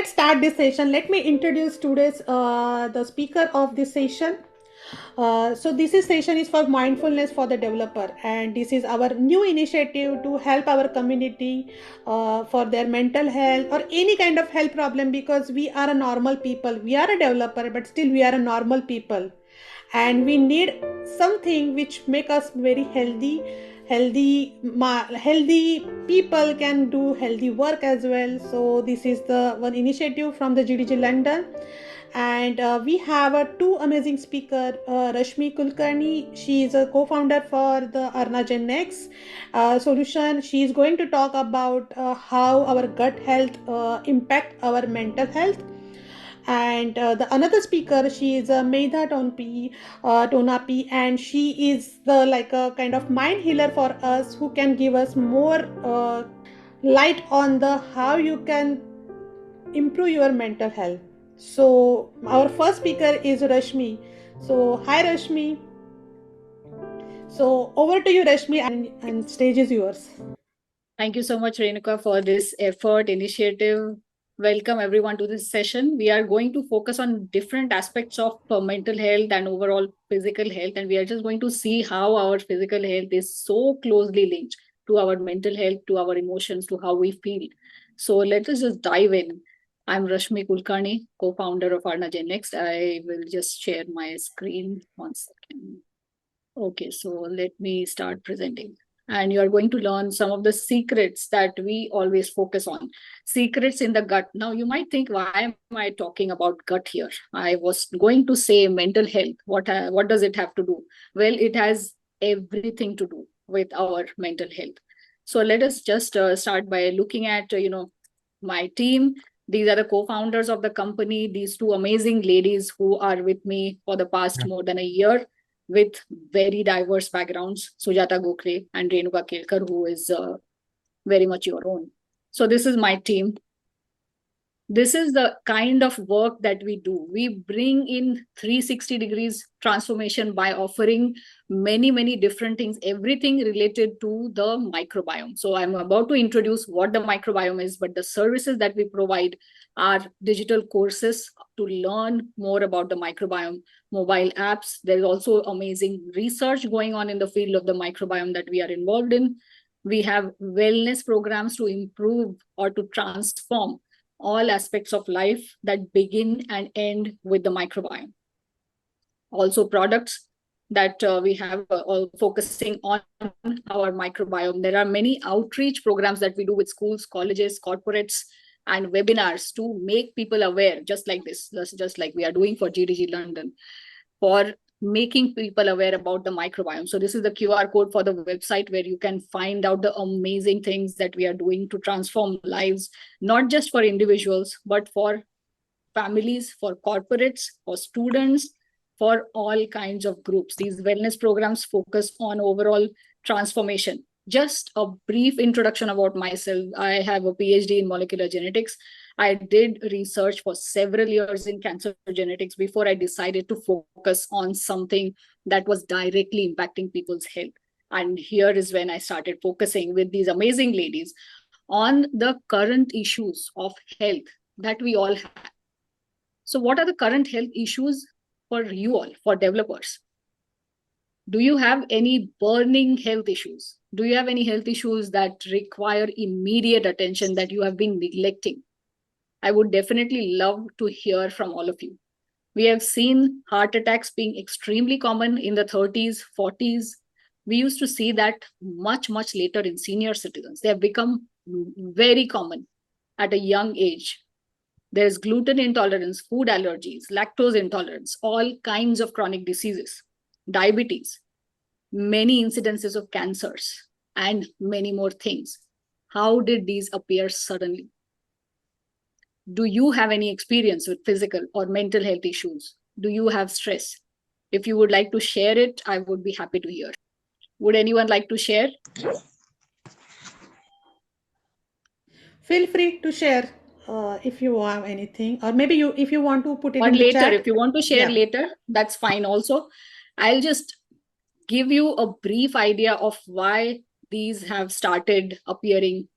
let's start this session. Let me introduce today's the speaker of this session. So this is session is for mindfulness for the developer, and this is our new initiative to help our community for their mental health or any kind of health problem, because we are a normal people. We are a developer, but still we are a normal people, and we need something which make us very healthy people can do healthy work as well. So this is the one initiative from the GDG London, and we have two amazing speaker, Rashmi Kulkarni. She is a co-founder for the Arnagen Next solution. She is going to talk about how our gut health impact our mental health. And the another speaker, she is a Medha Tonapi, and she is the like a kind of mind healer for us, who can give us more light on the how you can improve your mental health. So our first speaker is Rashmi. So hi Rashmi. So over to you Rashmi, and stage is yours. Thank you so much, Renuka, for this effort, initiative. Welcome everyone to this session. We are going to focus on different aspects of mental health and overall physical health. And we are just going to see how our physical health is so closely linked to our mental health, to our emotions, to how we feel. So let us just dive in. I'm Rashmi Kulkarni, co-founder of Arnagen Next. I will just share my screen 1 second. Okay, so let me start presenting. And you are going to learn some of the secrets that we always focus on. Secrets in the gut. Now, you might think, why am I talking about gut here? I was going to say mental health. What does it have to do? Well, it has everything to do with our mental health. So let us just start by looking at, my team. These are the co-founders of the company. These two amazing ladies who are with me for the past more than a year, with very diverse backgrounds, Sujata Gokhale and Renuka Kelkar, who is very much your own. So this is my team. This is the kind of work that we do. We bring in 360 degrees transformation by offering many different things, everything related to the microbiome. So I'm about to introduce what the microbiome is, but the services that we provide are digital courses to learn more about the microbiome, mobile apps. There's also amazing research going on in the field of the microbiome that we are involved in. We have wellness programs to improve or to transform all aspects of life that begin and end with the microbiome. Also products that we have all focusing on our microbiome. There are many outreach programs that we do with schools, colleges, corporates, and webinars to make people aware, just like this, just like we are doing for GDG London, for making people aware about the microbiome. So this is the QR code for the website where you can find out the amazing things that we are doing to transform lives, not just for individuals, but for families, for corporates, for students, for all kinds of groups. These wellness programs focus on overall transformation. Just a brief introduction about myself. I have a PhD in molecular genetics. I did research for several years in cancer genetics before I decided to focus on something that was directly impacting people's health. And here is when I started focusing with these amazing ladies on the current issues of health that we all have. So what are the current health issues for you all, for developers? Do you have any burning health issues? Do you have any health issues that require immediate attention that you have been neglecting? I would definitely love to hear from all of you. We have seen heart attacks being extremely common in the 30s, 40s. We used to see that much later in senior citizens. They have become very common at a young age. There's gluten intolerance, food allergies, lactose intolerance, all kinds of chronic diseases, diabetes, many incidences of cancers, and many more things. How did these appear suddenly? Do you have any experience with physical or mental health issues? Do you have stress? If you would like to share it, I would be happy to hear. Would anyone like to share? Feel free to share if you have anything, or maybe if you want to put it Or in the later, chat. if you want to share later, that's fine also. I'll just give you a brief idea of why these have started appearing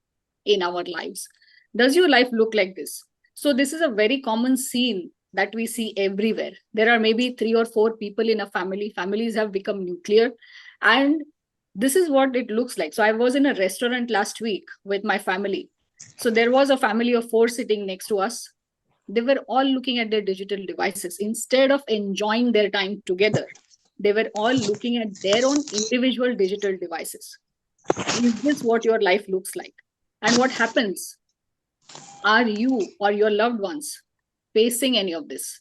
in our lives. Does your life look like this? So this is a very common scene that we see everywhere. There are maybe 3 or 4 people in a family. Families have become nuclear. And this is what it looks like. So I was in a restaurant last week with my family. So there was a family of 4 sitting next to us. They were all looking at their digital devices instead of enjoying their time together. They were all looking at their own individual digital devices. Is this what your life looks like? And what happens? Are you or your loved ones facing any of this?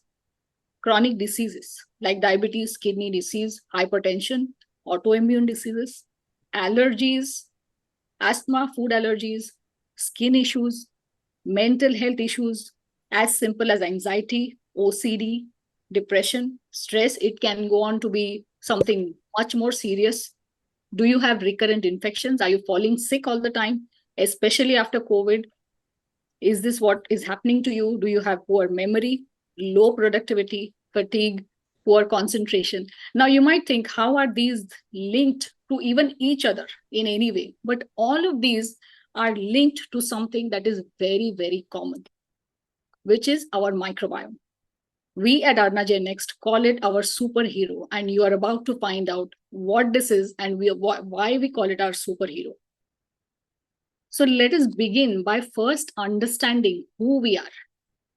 Chronic diseases like diabetes, kidney disease, hypertension, autoimmune diseases, allergies, asthma, food allergies, skin issues, mental health issues, as simple as anxiety, OCD, depression, stress. It can go on to be something much more serious. Do you have recurrent infections? Are you falling sick all the time, especially after COVID? Is this what is happening to you? Do you have poor memory, low productivity, fatigue, poor concentration? Now, you might think, how are these linked to even each other in any way? But all of these are linked to something that is very, very common, which is our microbiome. We at Arnaje Next call it our superhero, and you are about to find out what this is and why we call it our superhero. So let us begin by first understanding who we are.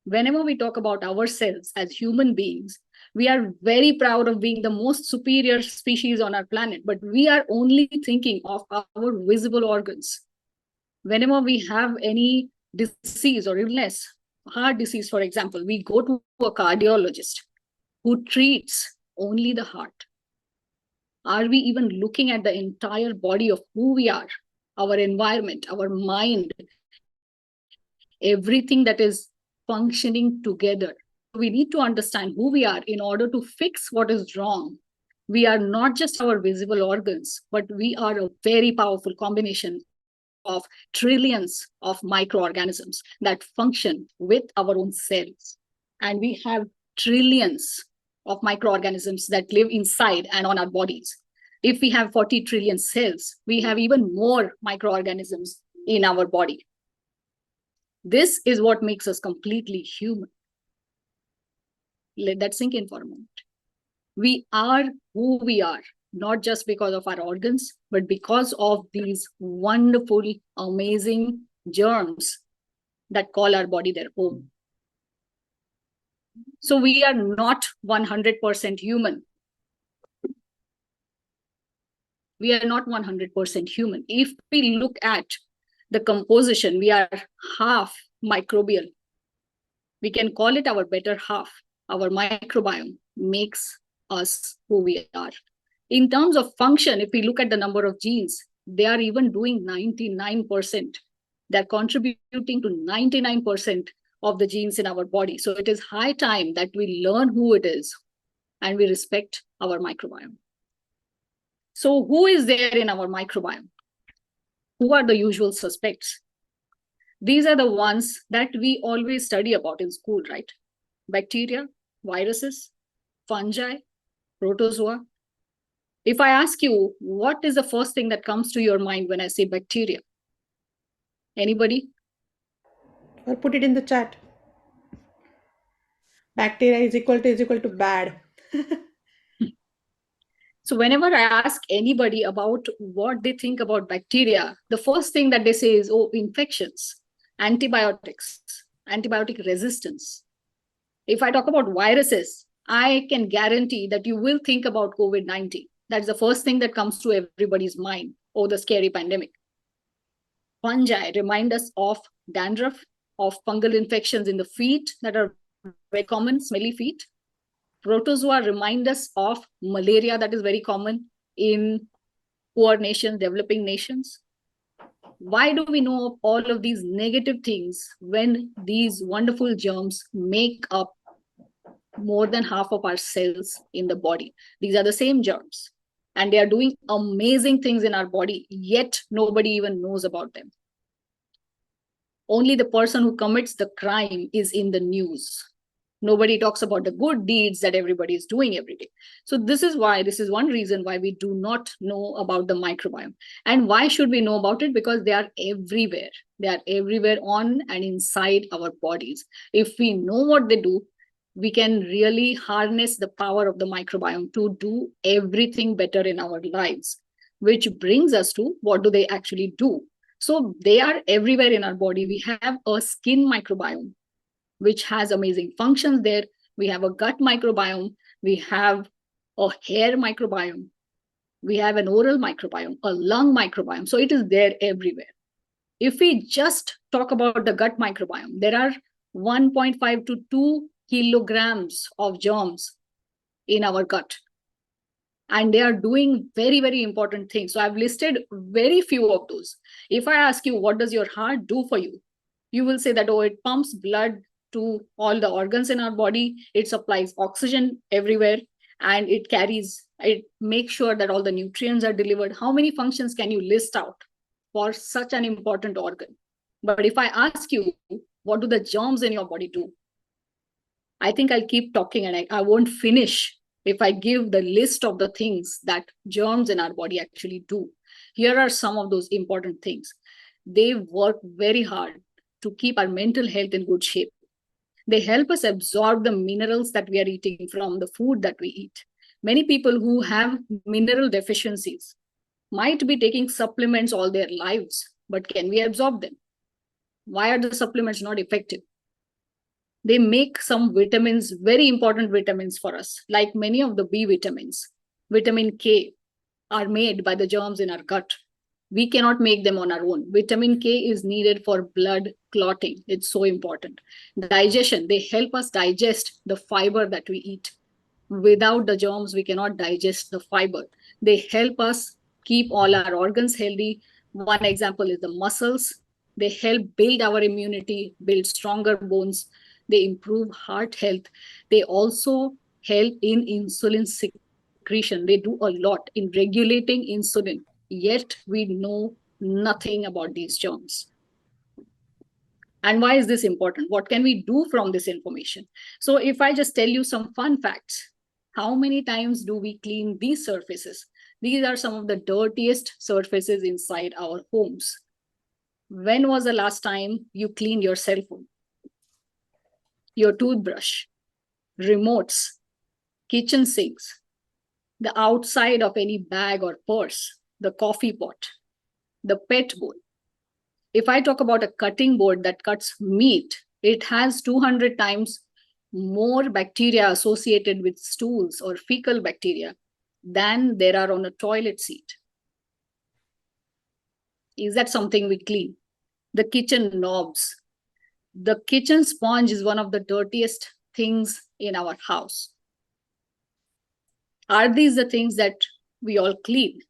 Whenever we talk about ourselves as human beings, we are very proud of being the most superior species on our planet, but we are only thinking of our visible organs. Whenever we have any disease or illness, heart disease, for example, we go to a cardiologist who treats only the heart. Are we even looking at the entire body of who we are, our environment, our mind, everything that is functioning together? We need to understand who we are in order to fix what is wrong. We are not just our visible organs, but we are a very powerful combination of trillions of microorganisms that function with our own cells. And we have trillions of microorganisms that live inside and on our bodies. If we have 40 trillion cells, we have even more microorganisms in our body. This is what makes us completely human. Let that sink in for a moment. We are who we are, not just because of our organs, but because of these wonderful, amazing germs that call our body their home. So we are not 100% human. We are not 100% human. If we look at the composition, we are half microbial. We can call it our better half. Our microbiome makes us who we are. In terms of function, if we look at the number of genes, they are even doing 99%. They're contributing to 99% of the genes in our body. So it is high time that we learn who it is and we respect our microbiome. So who is there in our microbiome? Who are the usual suspects? These are the ones that we always study about in school, right? Bacteria, viruses, fungi, protozoa. If I ask you, what is the first thing that comes to your mind when I say bacteria? Anybody? Or put it in the chat. Bacteria is equal to bad. So whenever I ask anybody about what they think about bacteria, the first thing that they say is, oh, infections, antibiotics, antibiotic resistance. If I talk about viruses, I can guarantee that you will think about COVID-19. That's the first thing that comes to everybody's mind, oh, the scary pandemic. Fungi remind us of dandruff, of fungal infections in the feet that are very common, smelly feet. Protozoa remind us of malaria that is very common in poor nations, developing nations. Why do we know of all of these negative things when these wonderful germs make up more than half of our cells in the body? These are the same germs, and they are doing amazing things in our body, yet nobody even knows about them. Only the person who commits the crime is in the news. Nobody talks about the good deeds that everybody is doing every day. So this is one reason why we do not know about the microbiome. And why should we know about it? Because they are everywhere. They are everywhere on and inside our bodies. If we know what they do, we can really harness the power of the microbiome to do everything better in our lives. Which brings us to, what do they actually do? So they are everywhere in our body. We have a skin microbiome, which has amazing functions there. We have a gut microbiome. We have a hair microbiome. We have an oral microbiome, a lung microbiome. So it is there everywhere. If we just talk about the gut microbiome, there are 1.5 to 2 kilograms of germs in our gut, and they are doing very, very important things. So I've listed very few of those. If I ask you, what does your heart do for you? You will say that, oh, it pumps blood to all the organs in our body, it supplies oxygen everywhere, and it makes sure that all the nutrients are delivered. How many functions can you list out for such an important organ? But if I ask you, what do the germs in your body do? I think I'll keep talking, and I won't finish if I give the list of the things that germs in our body actually do. Here are some of those important things. They work very hard to keep our mental health in good shape. They help us absorb the minerals that we are eating from the food that we eat. Many people who have mineral deficiencies might be taking supplements all their lives, but can we absorb them? Why are the supplements not effective? They make some vitamins, very important vitamins for us, like many of the B vitamins. Vitamin K are made by the germs in our gut. We cannot make them on our own. Vitamin K is needed for blood clotting. It's so important. Digestion, they help us digest the fiber that we eat. Without the germs, we cannot digest the fiber. They help us keep all our organs healthy. One example is the muscles. They help build our immunity, build stronger bones. They improve heart health. They also help in insulin secretion. They do a lot in regulating insulin, yet we know nothing about these germs. And why is this important? What can we do from this information? So if I just tell you some fun facts, how many times do we clean these surfaces? These are some of the dirtiest surfaces inside our homes. When was the last time you cleaned your cell phone, your toothbrush, remotes, kitchen sinks, the outside of any bag or purse, the coffee pot, the pet bowl? If I talk about a cutting board that cuts meat, it has 200 times more bacteria associated with stools or fecal bacteria than there are on a toilet seat. Is that something we clean? The kitchen knobs. The kitchen sponge is one of the dirtiest things in our house. Are these the things that we all clean?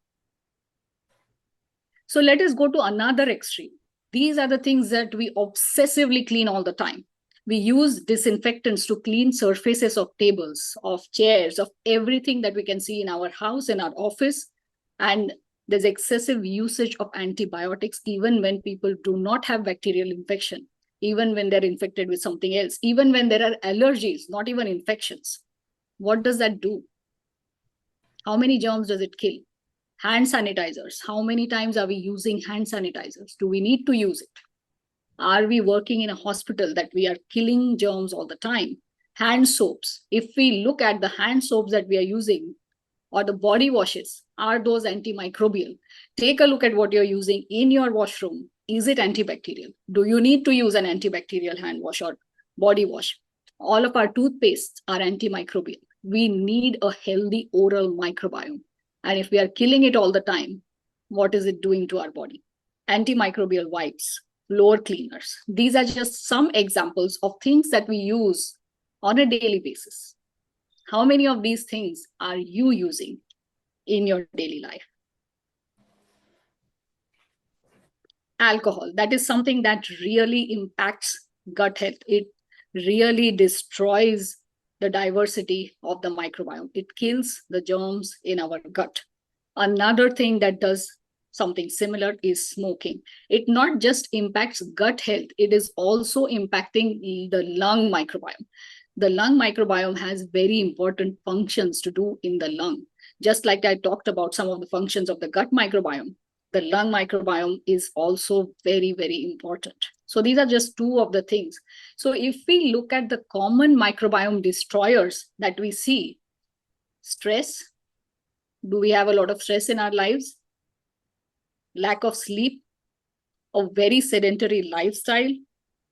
So let us go to another extreme. These are the things that we obsessively clean all the time. We use disinfectants to clean surfaces of tables, of chairs, of everything that we can see in our house, in our office. And there's excessive usage of antibiotics, even when people do not have bacterial infection, even when they're infected with something else, even when there are allergies, not even infections. What does that do? How many germs does it kill? Hand sanitizers. How many times are we using hand sanitizers? Do we need to use it? Are we working in a hospital that we are killing germs all the time? Hand soaps. If we look at the hand soaps that we are using or the body washes, are those antimicrobial? Take a look at what you're using in your washroom. Is it antibacterial? Do you need to use an antibacterial hand wash or body wash? All of our toothpastes are antimicrobial. We need a healthy oral microbiome. And if we are killing it all the time, what is it doing to our body? Antimicrobial wipes, floor cleaners. These are just some examples of things that we use on a daily basis. How many of these things are you using in your daily life? Alcohol, that is something that really impacts gut health. It really destroys the diversity of the microbiome. It kills the germs in our gut. Another thing that does something similar is smoking. It not just impacts gut health, it is also impacting the lung microbiome. The lung microbiome has very important functions to do in the lung. Just like I talked about some of the functions of the gut microbiome, the lung microbiome is also very, very important. So these are just two of the things. So if we look at the common microbiome destroyers that we see, stress, do we have a lot of stress in our lives? Lack of sleep, a very sedentary lifestyle,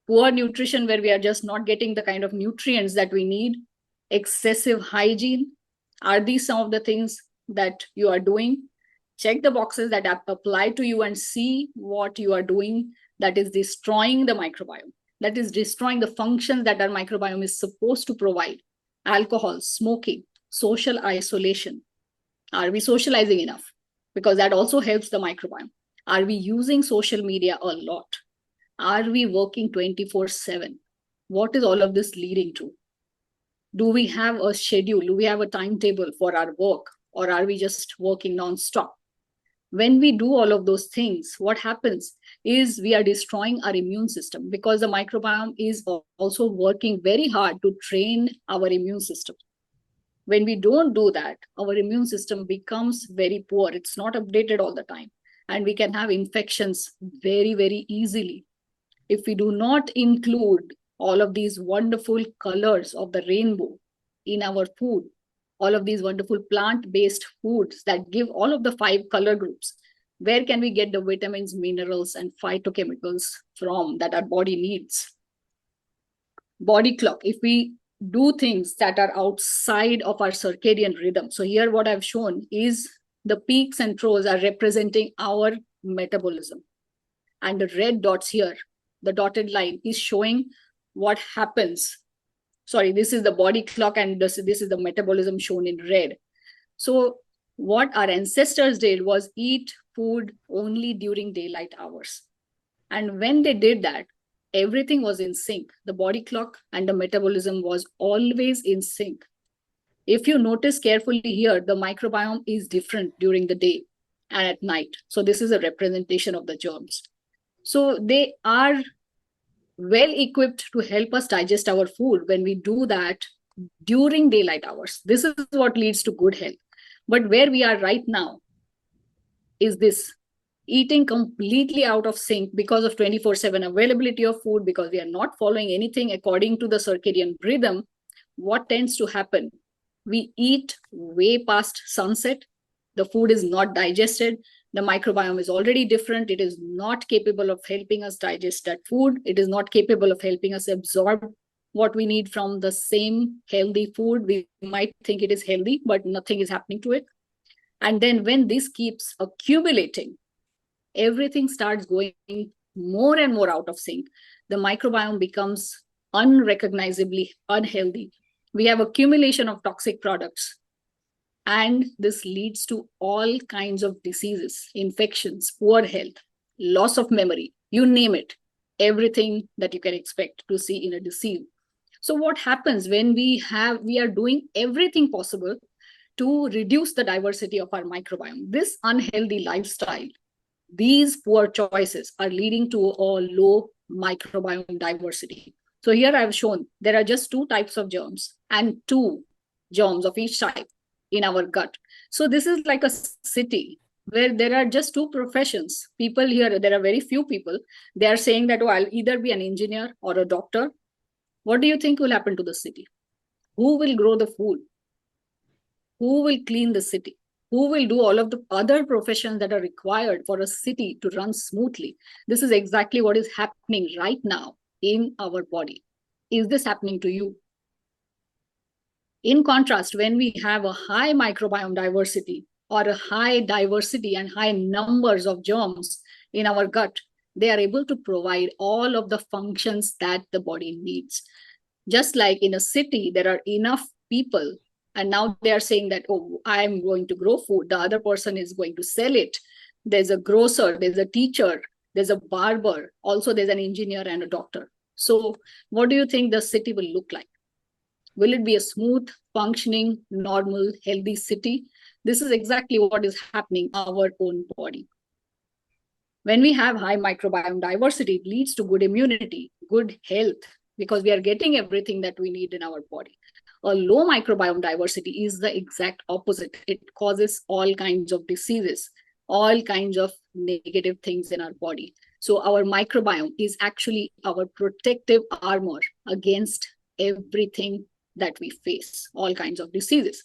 poor nutrition where we are just not getting the kind of nutrients that we need, excessive hygiene. Are these some of the things that you are doing? Check the boxes that apply to you and see what you are doing that is destroying the microbiome, that is destroying the functions that our microbiome is supposed to provide. Alcohol, smoking, social isolation. Are we socializing enough? Because that also helps the microbiome. Are we using social media a lot? Are we working 24/7? What is all of this leading to? Do we have a schedule? Do we have a timetable for our work? Or are we just working non-stop? When we do all of those things, what happens is we are destroying our immune system because the microbiome is also working very hard to train our immune system. When we don't do that, our immune system becomes very poor. It's not updated all the time. And we can have infections very, very easily if we do not include all of these wonderful colors of the rainbow in our food, all of these wonderful plant-based foods that give all of the 5 color groups, where can we get the vitamins, minerals, and phytochemicals from that our body needs? Body clock, if we do things that are outside of our circadian rhythm. So here what I've shown is the peaks and troughs are representing our metabolism. And the red dots here, the dotted line, is showing what happens. Sorry, this is the body clock and this is the metabolism shown in red. So what our ancestors did was eat food only during daylight hours. And when they did that, everything was in sync. The body clock and the metabolism was always in sync. If you notice carefully here, the microbiome is different during the day and at night. So this is a representation of the germs. So they are well equipped to help us digest our food when we do that during daylight hours. This is what leads to good health. But where we are right now is this eating completely out of sync because of 24/7 availability of food, because we are not following anything according to the circadian rhythm. What tends to happen? We eat way past sunset. The food is not digested. The microbiome is already different. It is not capable of helping us digest that food. It is not capable of helping us absorb what we need from the same healthy food. We might think it is healthy, but nothing is happening to it. And then when this keeps accumulating, everything starts going more and more out of sync. The microbiome becomes unrecognizably unhealthy. We have accumulation of toxic products. And this leads to all kinds of diseases, infections, poor health, loss of memory, you name it, everything that you can expect to see in a disease. So what happens when we are doing everything possible to reduce the diversity of our microbiome? This unhealthy lifestyle, these poor choices are leading to a low microbiome diversity. So here I've shown there are just 2 types of germs and 2 germs of each type in our gut. So this is like a city where there are just 2 professions. People here, there are very few people. They are saying that, oh, I'll either be an engineer or a doctor. What do you think will happen to the city? Who will grow the food? Who will clean the city? Who will do all of the other professions that are required for a city to run smoothly? This is exactly what is happening right now in our body. Is this happening to you? In contrast, when we have a high microbiome diversity or a high diversity and high numbers of germs in our gut, they are able to provide all of the functions that the body needs. Just like in a city, there are enough people, and now they are saying that, oh, I'm going to grow food, the other person is going to sell it. There's a grocer, there's a teacher, there's a barber, also there's an engineer and a doctor. So what do you think the city will look like? Will it be a smooth, functioning, normal, healthy city? This is exactly what is happening in our own body. When we have high microbiome diversity, it leads to good immunity, good health. because we are getting everything that we need in our body. A low microbiome diversity is the exact opposite. It causes all kinds of diseases, all kinds of negative things in our body. So our microbiome is actually our protective armor against everything that we face, all kinds of diseases.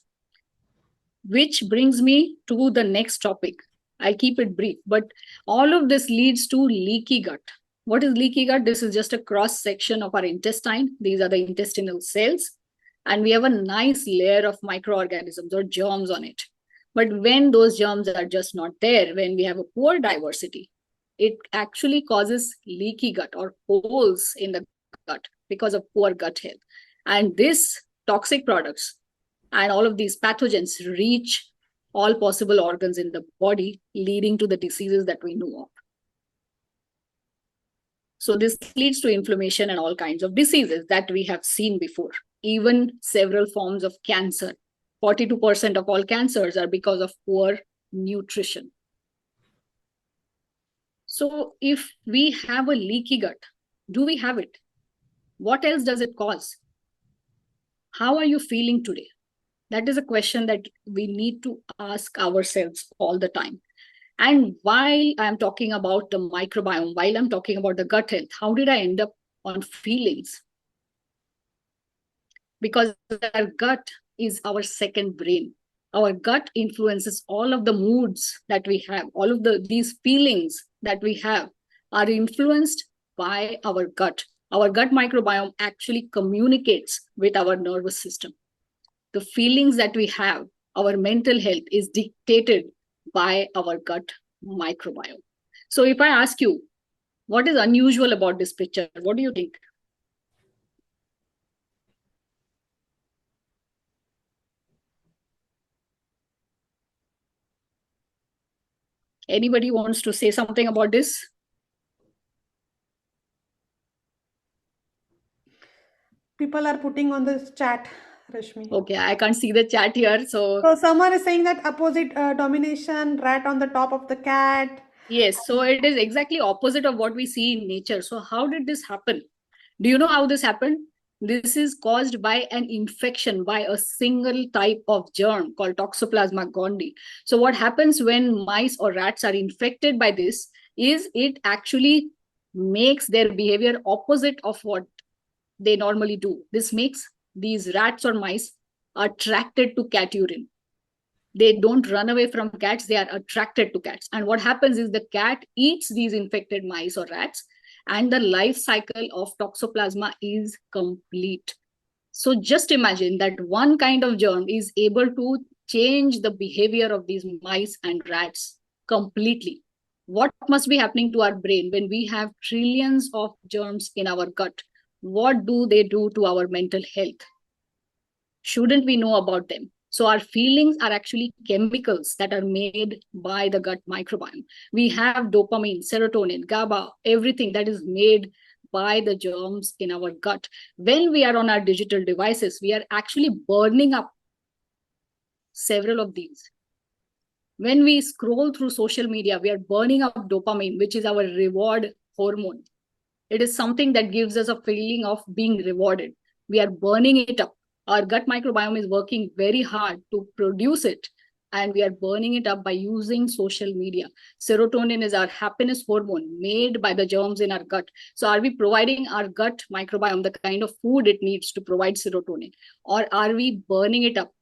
Which brings me to the next topic. I'll keep it brief, but all of this leads to leaky gut. What is leaky gut? This is just a cross section of our intestine. These are the intestinal cells. And we have a nice layer of microorganisms or germs on it. But when those germs are just not there, when we have a poor diversity, it actually causes leaky gut or holes in the gut because of poor gut health. And this toxic products and all of these pathogens reach all possible organs in the body, leading to the diseases that we know of. So this leads to inflammation and all kinds of diseases that we have seen before, even several forms of cancer. 42% of all cancers are because of poor nutrition. So if we have a leaky gut, do we have it? What else does it cause? How are you feeling today? That is a question that we need to ask ourselves all the time. And while I'm talking about the microbiome, while I'm talking about the gut health, how did I end up on feelings? Because our gut is our second brain. Our gut influences all of the moods that we have, all of these feelings that we have are influenced by our gut. Our gut microbiome actually communicates with our nervous system. The feelings that we have, our mental health is dictated by our gut microbiome. So if I ask you, what is unusual about this picture? What do you think? Anybody wants to say something about this? People are putting on the chat, Rashmi. Okay, I can't see the chat here. So So someone is saying that opposite domination, rat on the top of the cat. yes, so it is exactly opposite of what we see in nature. So how did this happen? Do you know how this happened? This is caused by an infection by a single type of germ called Toxoplasma gondii. So what happens when mice or rats are infected by this is it actually makes their behavior opposite of what they normally do. This makes these rats or mice attracted to cat urine. They don't run away from cats, they are attracted to cats. And what happens is the cat eats these infected mice or rats, and the life cycle of Toxoplasma is complete. So just imagine that one kind of germ is able to change the behavior of these mice and rats completely. What must be happening to our brain when we have trillions of germs in our gut? What do they do to our mental health? Shouldn't we know about them? So our feelings are actually chemicals that are made by the gut microbiome. We have dopamine, serotonin, GABA, everything that is made by the germs in our gut. When we are on our digital devices, we are actually burning up several of these. When we scroll through social media, we are burning up dopamine, which is our reward hormone. It is something that gives us a feeling of being rewarded. We are burning it up. Our gut microbiome is working very hard to produce it, and we are burning it up by using social media. Serotonin is our happiness hormone made by the germs in our gut. So are we providing our gut microbiome the kind of food it needs to provide serotonin, or are we burning it up?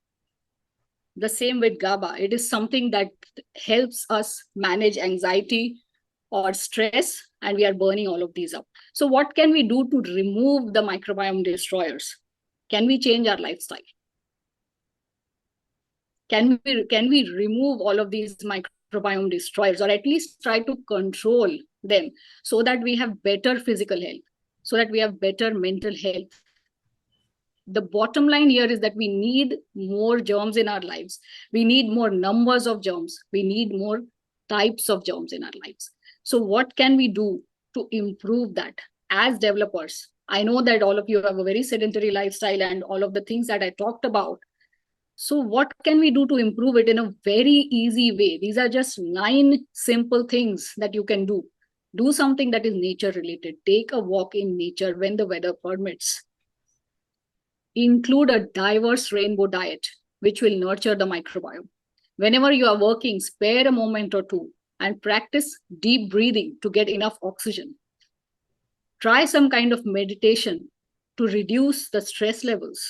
The same with GABA. It is something that helps us manage anxiety or stress, and we are burning all of these up. So what can we do to remove the microbiome destroyers? Can we change our lifestyle? Can we remove all of these microbiome destroyers, or at least try to control them, so that we have better physical health, so that we have better mental health? The bottom line here is that we need more germs in our lives. We need more numbers of germs. We need more types of germs in our lives. So what can we do to improve that as developers? I know that all of you have a very sedentary lifestyle and all of the things that I talked about. So what can we do to improve it in a very easy way? These are just 9 simple things that you can do. Do something that is nature related. Take a walk in nature when the weather permits. Include a diverse rainbow diet, which will nurture the microbiome. Whenever you are working, spare a moment or two and practice deep breathing to get enough oxygen. Try some kind of meditation to reduce the stress levels.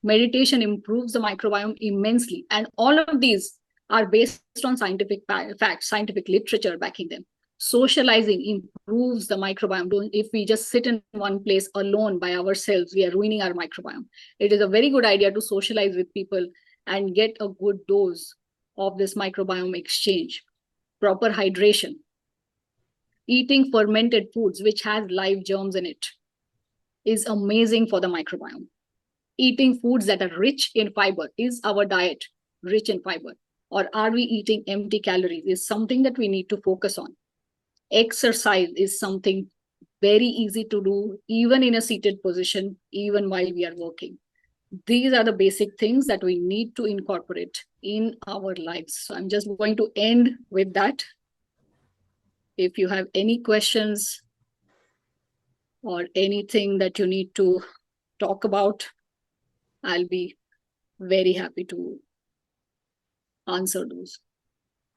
Meditation improves the microbiome immensely. And all of these are based on scientific facts, scientific literature backing them. Socializing improves the microbiome. If we just sit in one place alone by ourselves, we are ruining our microbiome. It is a very good idea to socialize with people and get a good dose of this microbiome exchange. Proper hydration. Eating fermented foods, which has live germs in it, is amazing for the microbiome. Eating foods that are rich in fiber, is our diet rich in fiber? Or are we eating empty calories? Is something that we need to focus on. Exercise is something very easy to do, even in a seated position, even while we are working. These are the basic things that we need to incorporate in our lives. So I'm just going to end with that. If you have any questions or anything that you need to talk about, I'll be very happy to answer those.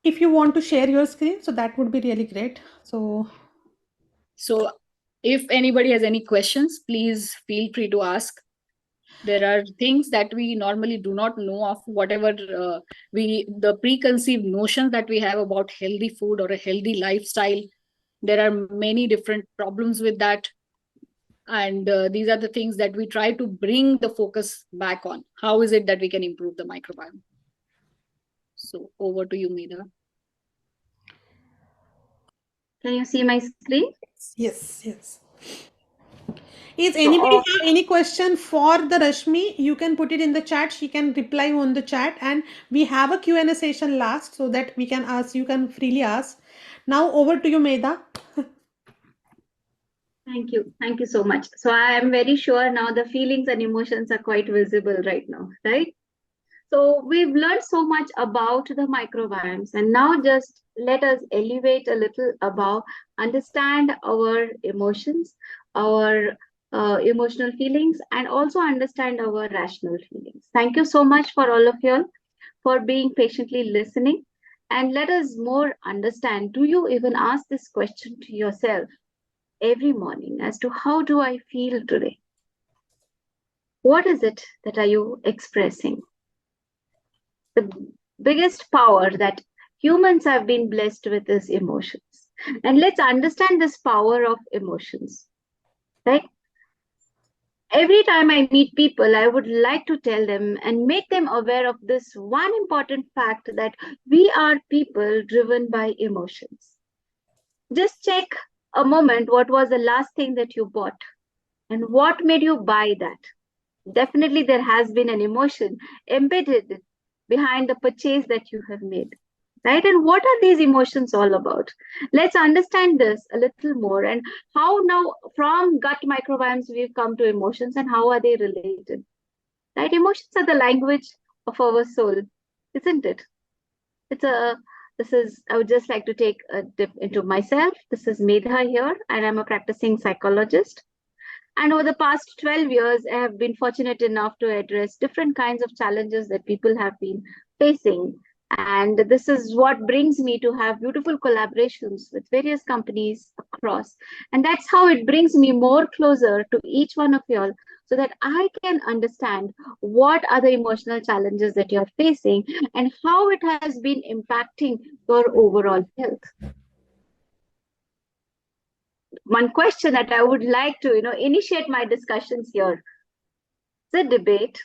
If you want to share your screen, so that would be really great. So if anybody has any questions, please feel free to ask. There are things that we normally do not know of, whatever the preconceived notions that we have about healthy food or a healthy lifestyle. There are many different problems with that. And these are the things that we try to bring the focus back on. How is it that we can improve the microbiome? So over to you, Meera. Can you see my screen? Yes. Is anybody have any question for the Rashmi? You can put it in the chat. She can reply on the chat, and we have a Q&A session last so that we can ask. You can freely ask. Now over to you, Medha. Thank you. Thank you so much. So I am very sure now the feelings and emotions are quite visible right now, right? So we've learned so much about the microbiomes, and now just let us elevate a little about understand our emotions, our emotional feelings, and also understand our rational feelings. Thank you so much for all of you for being patiently listening. And let us more understand, do you even ask this question to yourself every morning as to how do I feel today? What is it that are you expressing? The biggest power that humans have been blessed with is emotions. And let's understand this power of emotions, right? Every time I meet people, I would like to tell them and make them aware of this one important fact that we are people driven by emotions. Just check a moment what was the last thing that you bought and what made you buy that. Definitely, there has been an emotion embedded behind the purchase that you have made, right? And what are these emotions all about? Let's understand this a little more and how now from gut microbiomes we've come to emotions and how are they related, right? Emotions are the language of our soul, isn't it? It's a this is I would just like to take a dip into myself. This is Medha here, and I'm a practicing psychologist. And over the past 12 years, I have been fortunate enough to address different kinds of challenges that people have been facing. And this is what brings me to have beautiful collaborations with various companies across. And that's how it brings me more closer to each one of y'all so that I can understand what are the emotional challenges that you're facing and how it has been impacting your overall health. One question that I would like to, initiate my discussions here. The debate,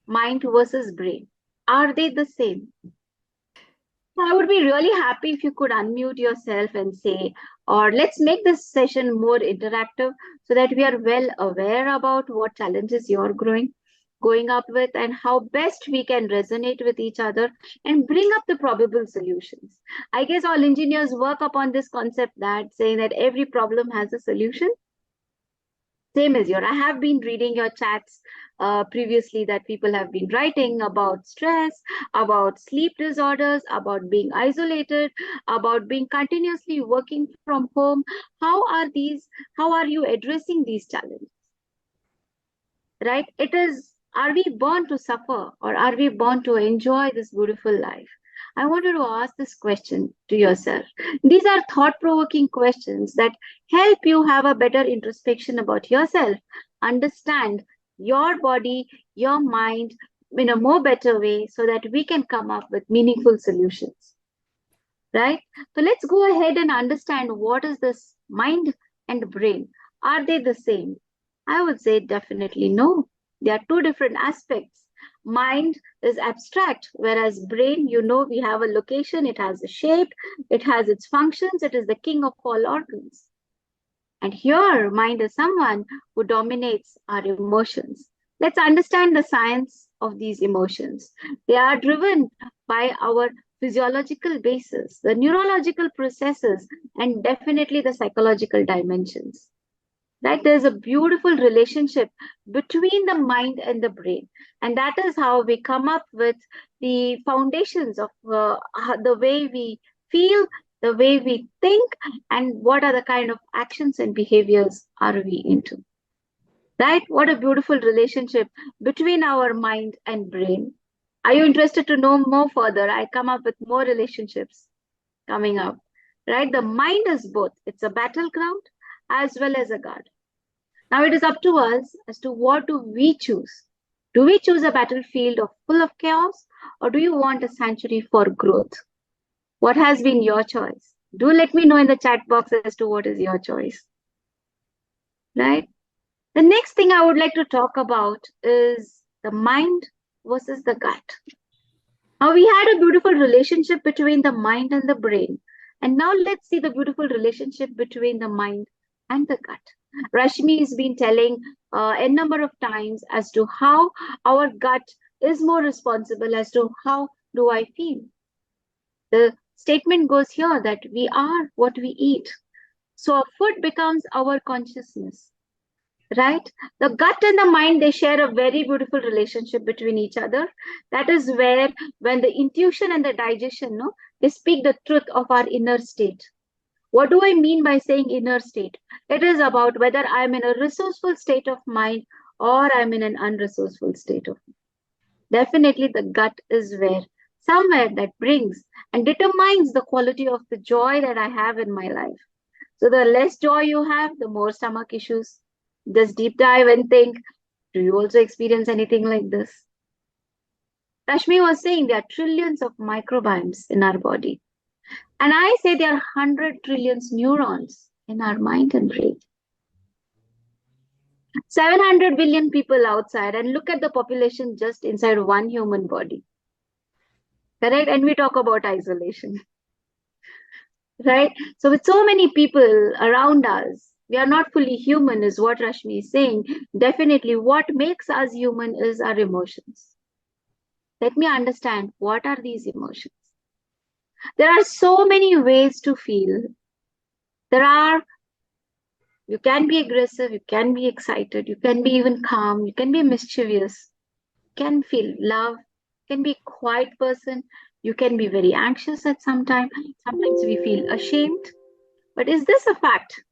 mind versus brain. Are they the same? I would be really happy if you could unmute yourself and say, or let's make this session more interactive so that we are well aware about what challenges you're going up with and how best we can resonate with each other and bring up the probable solutions. I guess all engineers work upon this concept that saying that every problem has a solution. Same as your. I have been reading your chats previously that people have been writing about stress, about sleep disorders, about being isolated, about being continuously working from home. How are these? How are you addressing these challenges? Right? It is. Are we born to suffer, or are we born to enjoy this beautiful life? I wanted to ask this question to yourself. These are thought provoking questions that help you have a better introspection about yourself, understand your body, your mind in a more better way so that we can come up with meaningful solutions. Right? So let's go ahead and understand what is this mind and brain. Are they the same? I would say definitely no. They are two different aspects. Mind is abstract, whereas brain, we have a location, it has a shape, it has its functions, it is the king of all organs. And here, mind is someone who dominates our emotions. Let's understand the science of these emotions. They are driven by our physiological basis, the neurological processes, and definitely the psychological dimensions. Right? There's a beautiful relationship between the mind and the brain. And that is how we come up with the foundations of the way we feel, the way we think, and what are the kind of actions and behaviors are we into. Right? What a beautiful relationship between our mind and brain. Are you interested to know more further? I come up with more relationships coming up. Right? The mind is both. It's a battleground as well as a guard. Now it is up to us as to what do we choose. Do we choose a battlefield full of chaos, or do you want a sanctuary for growth? What has been your choice? Do let me know in the chat box as to what is your choice. Right? The next thing I would like to talk about is the mind versus the gut. Now we had a beautiful relationship between the mind and the brain. And now let's see the beautiful relationship between the mind and the gut. Rashmi has been telling a number of times as to how our gut is more responsible as to how do I feel. The statement goes here that we are what we eat. So food becomes our consciousness, right? The gut and the mind, they share a very beautiful relationship between each other. That is where when the intuition and the digestion, no, they speak the truth of our inner state. What do I mean by saying inner state? It is about whether I'm in a resourceful state of mind or I'm in an unresourceful state of mind. Definitely the gut is where somewhere that brings and determines the quality of the joy that I have in my life. So the less joy you have, the more stomach issues. Just deep dive and think, do you also experience anything like this? Rashmi was saying there are trillions of microbiomes in our body. And I say there are 100 trillions neurons in our mind and brain. 700 billion people outside, and look at the population just inside one human body. Correct? And we talk about isolation. Right? So with so many people around us, we are not fully human, is what Rashmi is saying. Definitely, what makes us human is our emotions. Let me understand, what are these emotions? There are so many ways to feel. You can be aggressive, you can be excited, you can be even calm, you can be mischievous, you can feel love, you can be a quiet person, you can be very anxious at some time. Sometimes we feel ashamed. But is this a fact?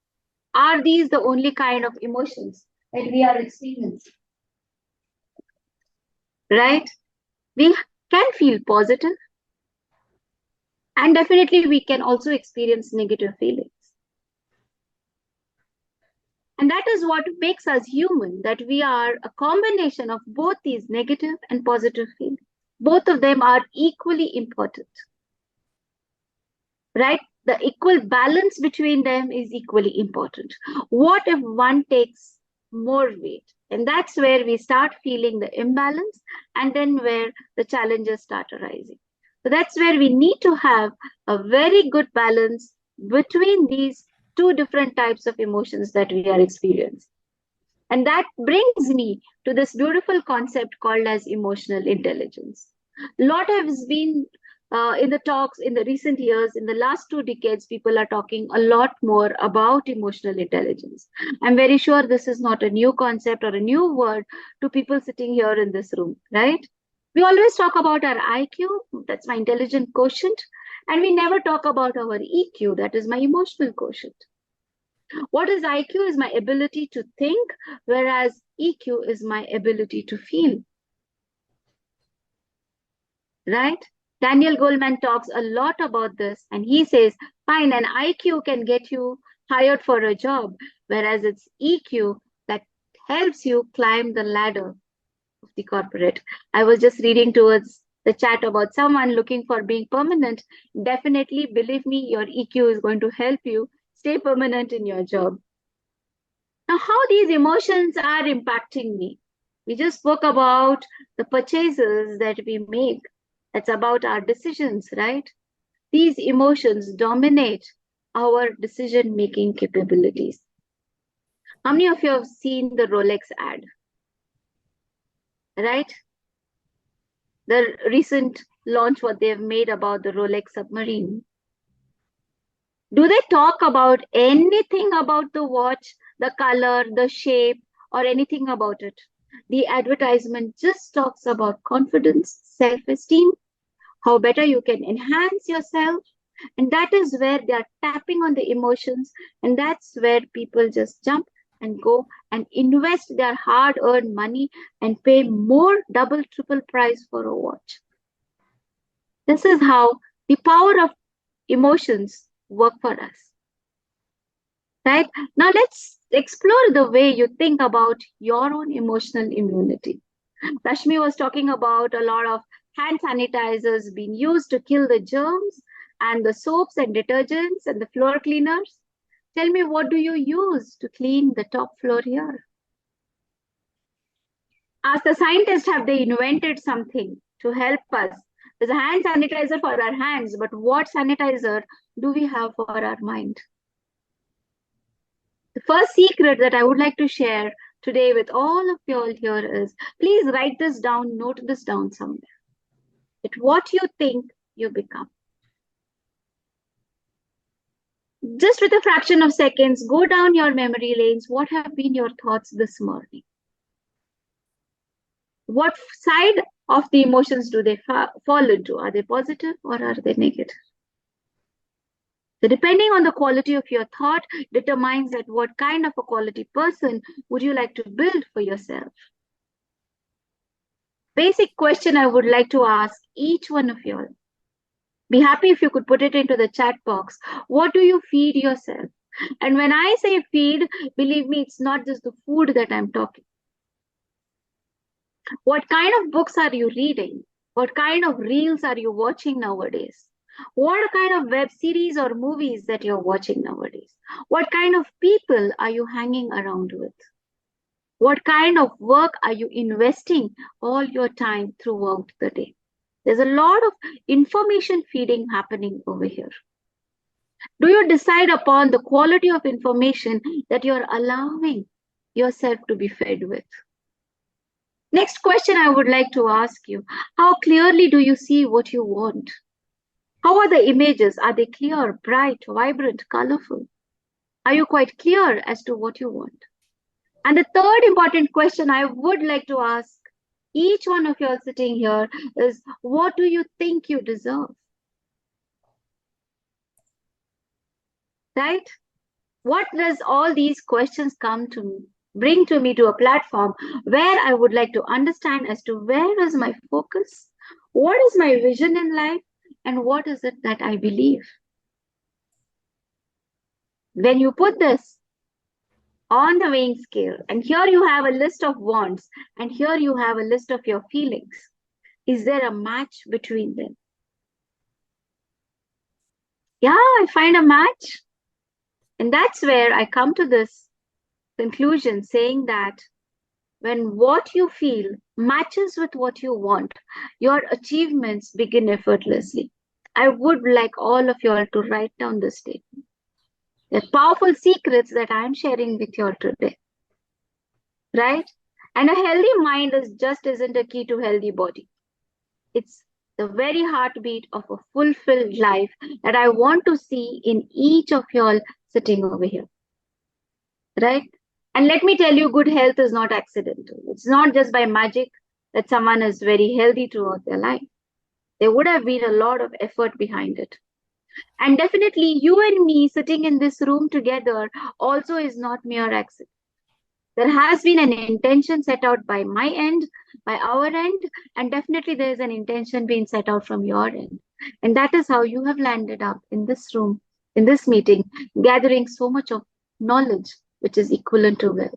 Are these the only kind of emotions that we are experiencing? Right? We can feel positive, and definitely we can also experience negative feelings. And that is what makes us human, that we are a combination of both these negative and positive feelings. Both of them are equally important, right? The equal balance between them is equally important. What if one takes more weight? And that's where we start feeling the imbalance, and then where the challenges start arising. So that's where we need to have a very good balance between these two different types of emotions that we are experiencing. And that brings me to this beautiful concept called as emotional intelligence. A lot has been in the talks in the recent years, in the last 2 decades, people are talking a lot more about emotional intelligence. I'm very sure this is not a new concept or a new word to people sitting here in this room, right? We always talk about our IQ, that's my intelligent quotient, and we never talk about our EQ, that is my emotional quotient. What is IQ is my ability to think, whereas EQ is my ability to feel, right? Daniel Goleman talks a lot about this, and he says, fine, an IQ can get you hired for a job, whereas it's EQ that helps you climb the ladder of the corporate. I was just reading towards the chat about someone looking for being permanent. Definitely, believe me, your EQ is going to help you stay permanent in your job. Now, how these emotions are impacting me? We just spoke about the purchases that we make. That's about our decisions, right? These emotions dominate our decision-making capabilities. How many of you have seen the Rolex ad? Right? The recent launch, what they've made about the Rolex submarine. Do they talk about anything about the watch, the color, the shape, or anything about it? The advertisement just talks about confidence, self-esteem, how better you can enhance yourself. And that is where they are tapping on the emotions. And that's where people just jump and go and invest their hard-earned money and pay more double, triple price for a watch. This is how the power of emotions work for us. Right? Now let's explore the way you think about your own emotional immunity. Rashmi was talking about a lot of hand sanitizers being used to kill the germs and the soaps and detergents and the floor cleaners. Tell me, what do you use to clean the top floor here? Ask the scientists, have they invented something to help us? There's a hand sanitizer for our hands, but what sanitizer do we have for our mind? The first secret that I would like to share today with all of you all here is, please write this down, note this down somewhere. That what you think, you become. Just with a fraction of seconds, go down your memory lanes. What have been your thoughts this morning? What side of the emotions do they fall into? Are they positive or are they negative? So depending on the quality of your thought determines that what kind of a quality person would you like to build for yourself. Basic question I would like to ask each one of you all. Be happy if you could put it into the chat box. What do you feed yourself? And when I say feed, believe me, it's not just the food that I'm talking. What kind of books are you reading? What kind of reels are you watching nowadays? What kind of web series or movies that you're watching nowadays? What kind of people are you hanging around with? What kind of work are you investing all your time throughout the day? There's a lot of information feeding happening over here. Do you decide upon the quality of information that you're allowing yourself to be fed with? Next question I would like to ask you, how clearly do you see what you want? How are the images? Are they clear, bright, vibrant, colorful? Are you quite clear as to what you want? And the third important question I would like to ask each one of you all sitting here is, what do you think you deserve? Right? What does all these questions bring to me to a platform where I would like to understand as to where is my focus, what is my vision in life, and what is it that I believe? When you put this on the weighing scale, and here you have a list of wants, and here you have a list of your feelings, is there a match between them? Yeah, I find a match. And that's where I come to this conclusion saying that when what you feel matches with what you want, your achievements begin effortlessly. I would like all of you all to write down this statement. The powerful secrets that I'm sharing with you all today. Right? And a healthy mind is just isn't a key to healthy body. It's the very heartbeat of a fulfilled life that I want to see in each of y'all sitting over here, right? And let me tell you, good health is not accidental. It's not just by magic that someone is very healthy throughout their life. There would have been a lot of effort behind it. And definitely, you and me sitting in this room together also is not mere accident. There has been an intention set out by my end, by our end, and definitely there is an intention being set out from your end. And that is how you have landed up in this room, in this meeting, gathering so much of knowledge, which is equivalent to wealth.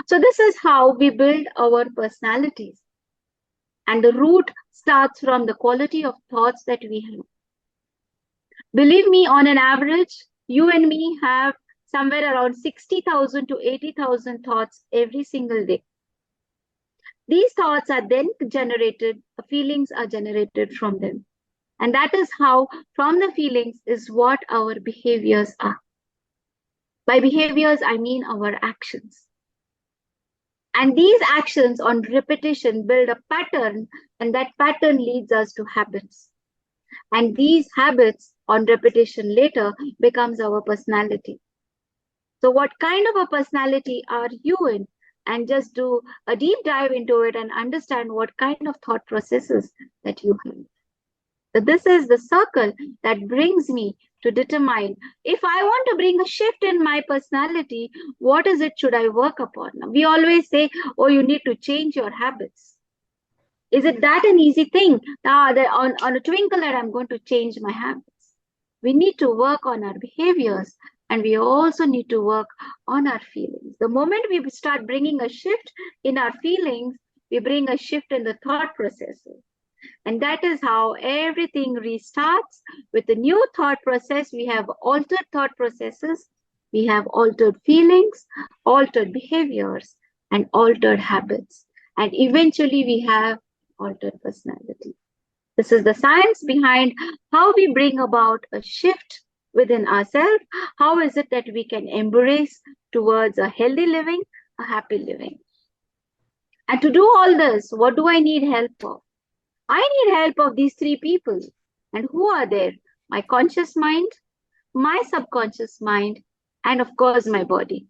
So, this is how we build our personalities. And the root starts from the quality of thoughts that we have. Believe me, on an average, you and me have somewhere around 60,000 to 80,000 thoughts every single day. These thoughts are then generated, feelings are generated from them. And that is how, from the feelings, is what our behaviors are. By behaviors, I mean our actions. And these actions on repetition build a pattern, and that pattern leads us to habits. And these habits on repetition later becomes our personality. So what kind of a personality are you in? And just do a deep dive into it and understand what kind of thought processes that you have. So this is the circle that brings me to determine if I want to bring a shift in my personality, what is it should I work upon? Now, we always say, oh, you need to change your habits. Is it that an easy thing? On a twinkle that I'm going to change my habits. We need to work on our behaviors, and we also need to work on our feelings. The moment we start bringing a shift in our feelings, we bring a shift in the thought processes. And that is how everything restarts with a new thought process. We have altered thought processes, we have altered feelings, altered behaviors, and altered habits. And eventually, we have altered personality. This is the science behind how we bring about a shift within ourselves. How is it that we can embrace towards a healthy living, a happy living? And to do all this, what do I need help of? I need help of these three people. And who are there? My conscious mind, my subconscious mind, and of course, my body.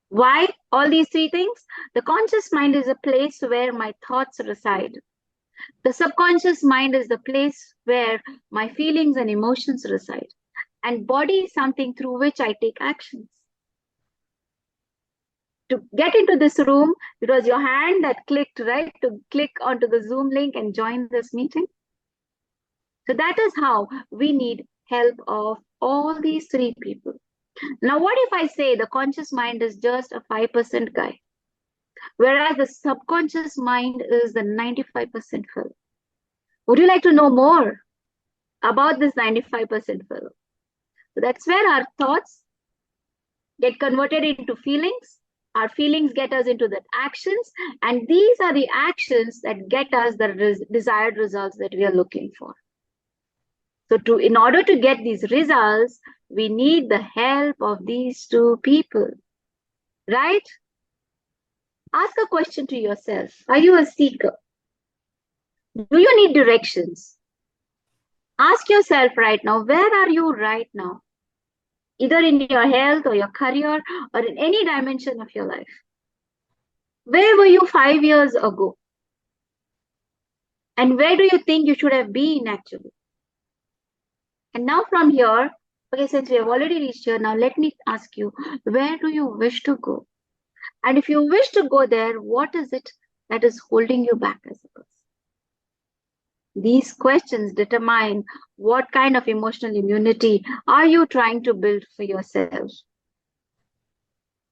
Why all these three things? The conscious mind is a place where my thoughts reside. The subconscious mind is the place where my feelings and emotions reside. And body is something through which I take actions. To get into this room, it was your hand that clicked, right? To click onto the Zoom link and join this meeting. So that is how we need help of all these three people. Now, what if I say the conscious mind is just a 5% guy, whereas the subconscious mind is the 95% fellow? Would you like to know more about this 95% fellow? So that's where our thoughts get converted into feelings. Our feelings get us into the actions, and these are the actions that get us the desired results that we are looking for. So in order to get these results, we need the help of these two people, right? Ask a question to yourself. Are you a seeker? Do you need directions? Ask yourself right now, where are you right now? Either in your health or your career or in any dimension of your life. Where were you 5 years ago? And where do you think you should have been actually? And now from here, okay, since we have already reached here, now let me ask you, where do you wish to go? And if you wish to go there, what is it that is holding you back as a person? These questions determine what kind of emotional immunity are you trying to build for yourself.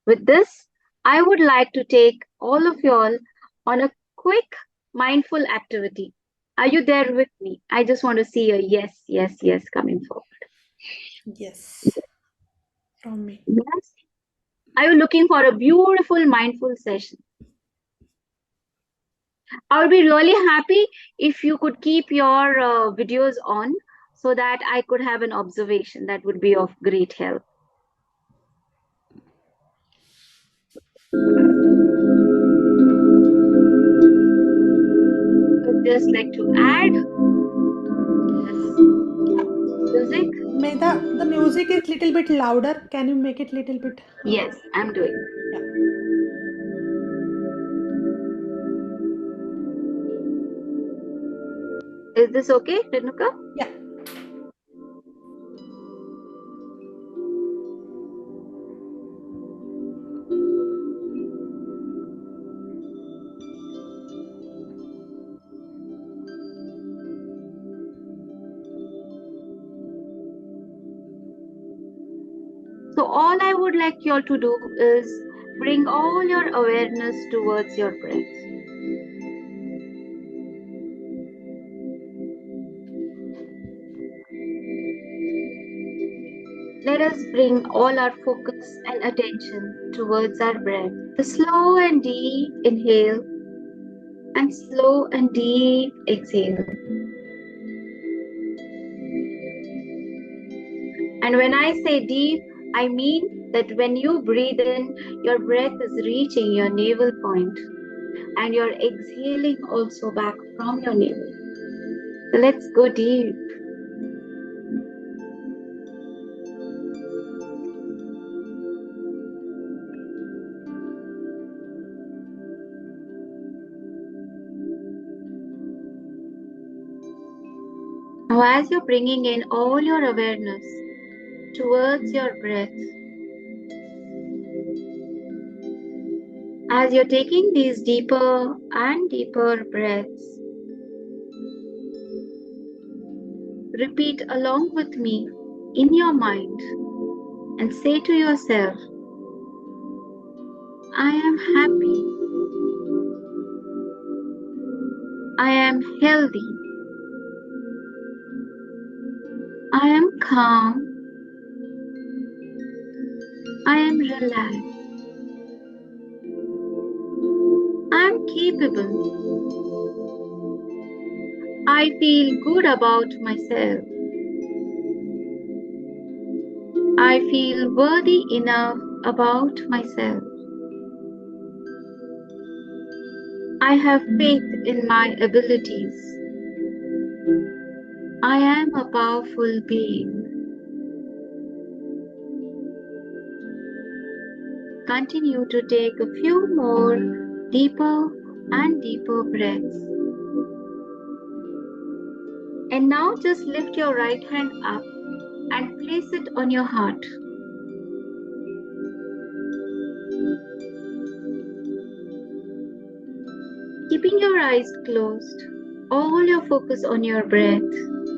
With this, I would like to take all of y'all on a quick mindful activity. Are you there with me? I just want to see a yes, yes, yes coming forward. Yes, from me. Yes. Are you looking for a beautiful mindful session? I would be really happy if you could keep your videos on so that I could have an observation. That would be of great help. just like to add this music? May the music is little bit louder. Can you make it little bit? Yes, I'm doing. Yeah. Is this okay, Renuka? Yeah. So all I would like you all to do is bring all your awareness towards your breath. Let us bring all our focus and attention towards our breath. The slow and deep inhale and slow and deep exhale. And when I say deep, I mean that when you breathe in, your breath is reaching your navel point and you're exhaling also back from your navel. So let's go deep. Now, as you're bringing in all your awareness towards your breath, as you're taking these deeper and deeper breaths, repeat along with me in your mind and say to yourself, I am happy, I am healthy, I am calm, I am relaxed, I am capable, I feel good about myself, I feel worthy enough about myself, I have faith in my abilities, I am a powerful being. Continue to take a few more deeper and deeper breaths. And now just lift your right hand up and place it on your heart. Keeping your eyes closed, all your focus on your breath.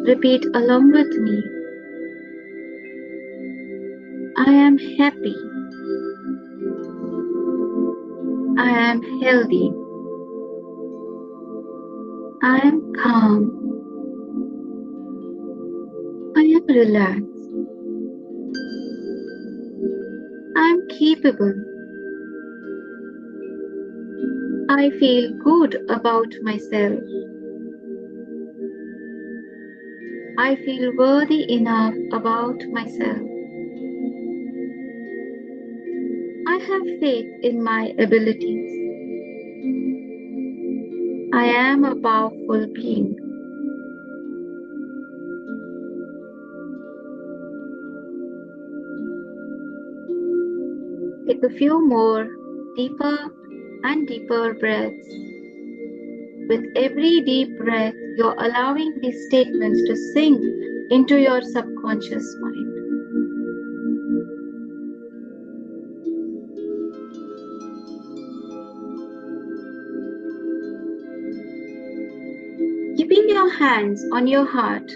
Repeat along with me. I am happy. I am healthy. I am calm. I am relaxed. I am capable. I feel good about myself. I feel worthy enough about myself. I have faith in my abilities. I am a powerful being. Take a few more deeper and deeper breaths. With every deep breath, you're allowing these statements to sink into your subconscious mind. Keeping your hands on your heart,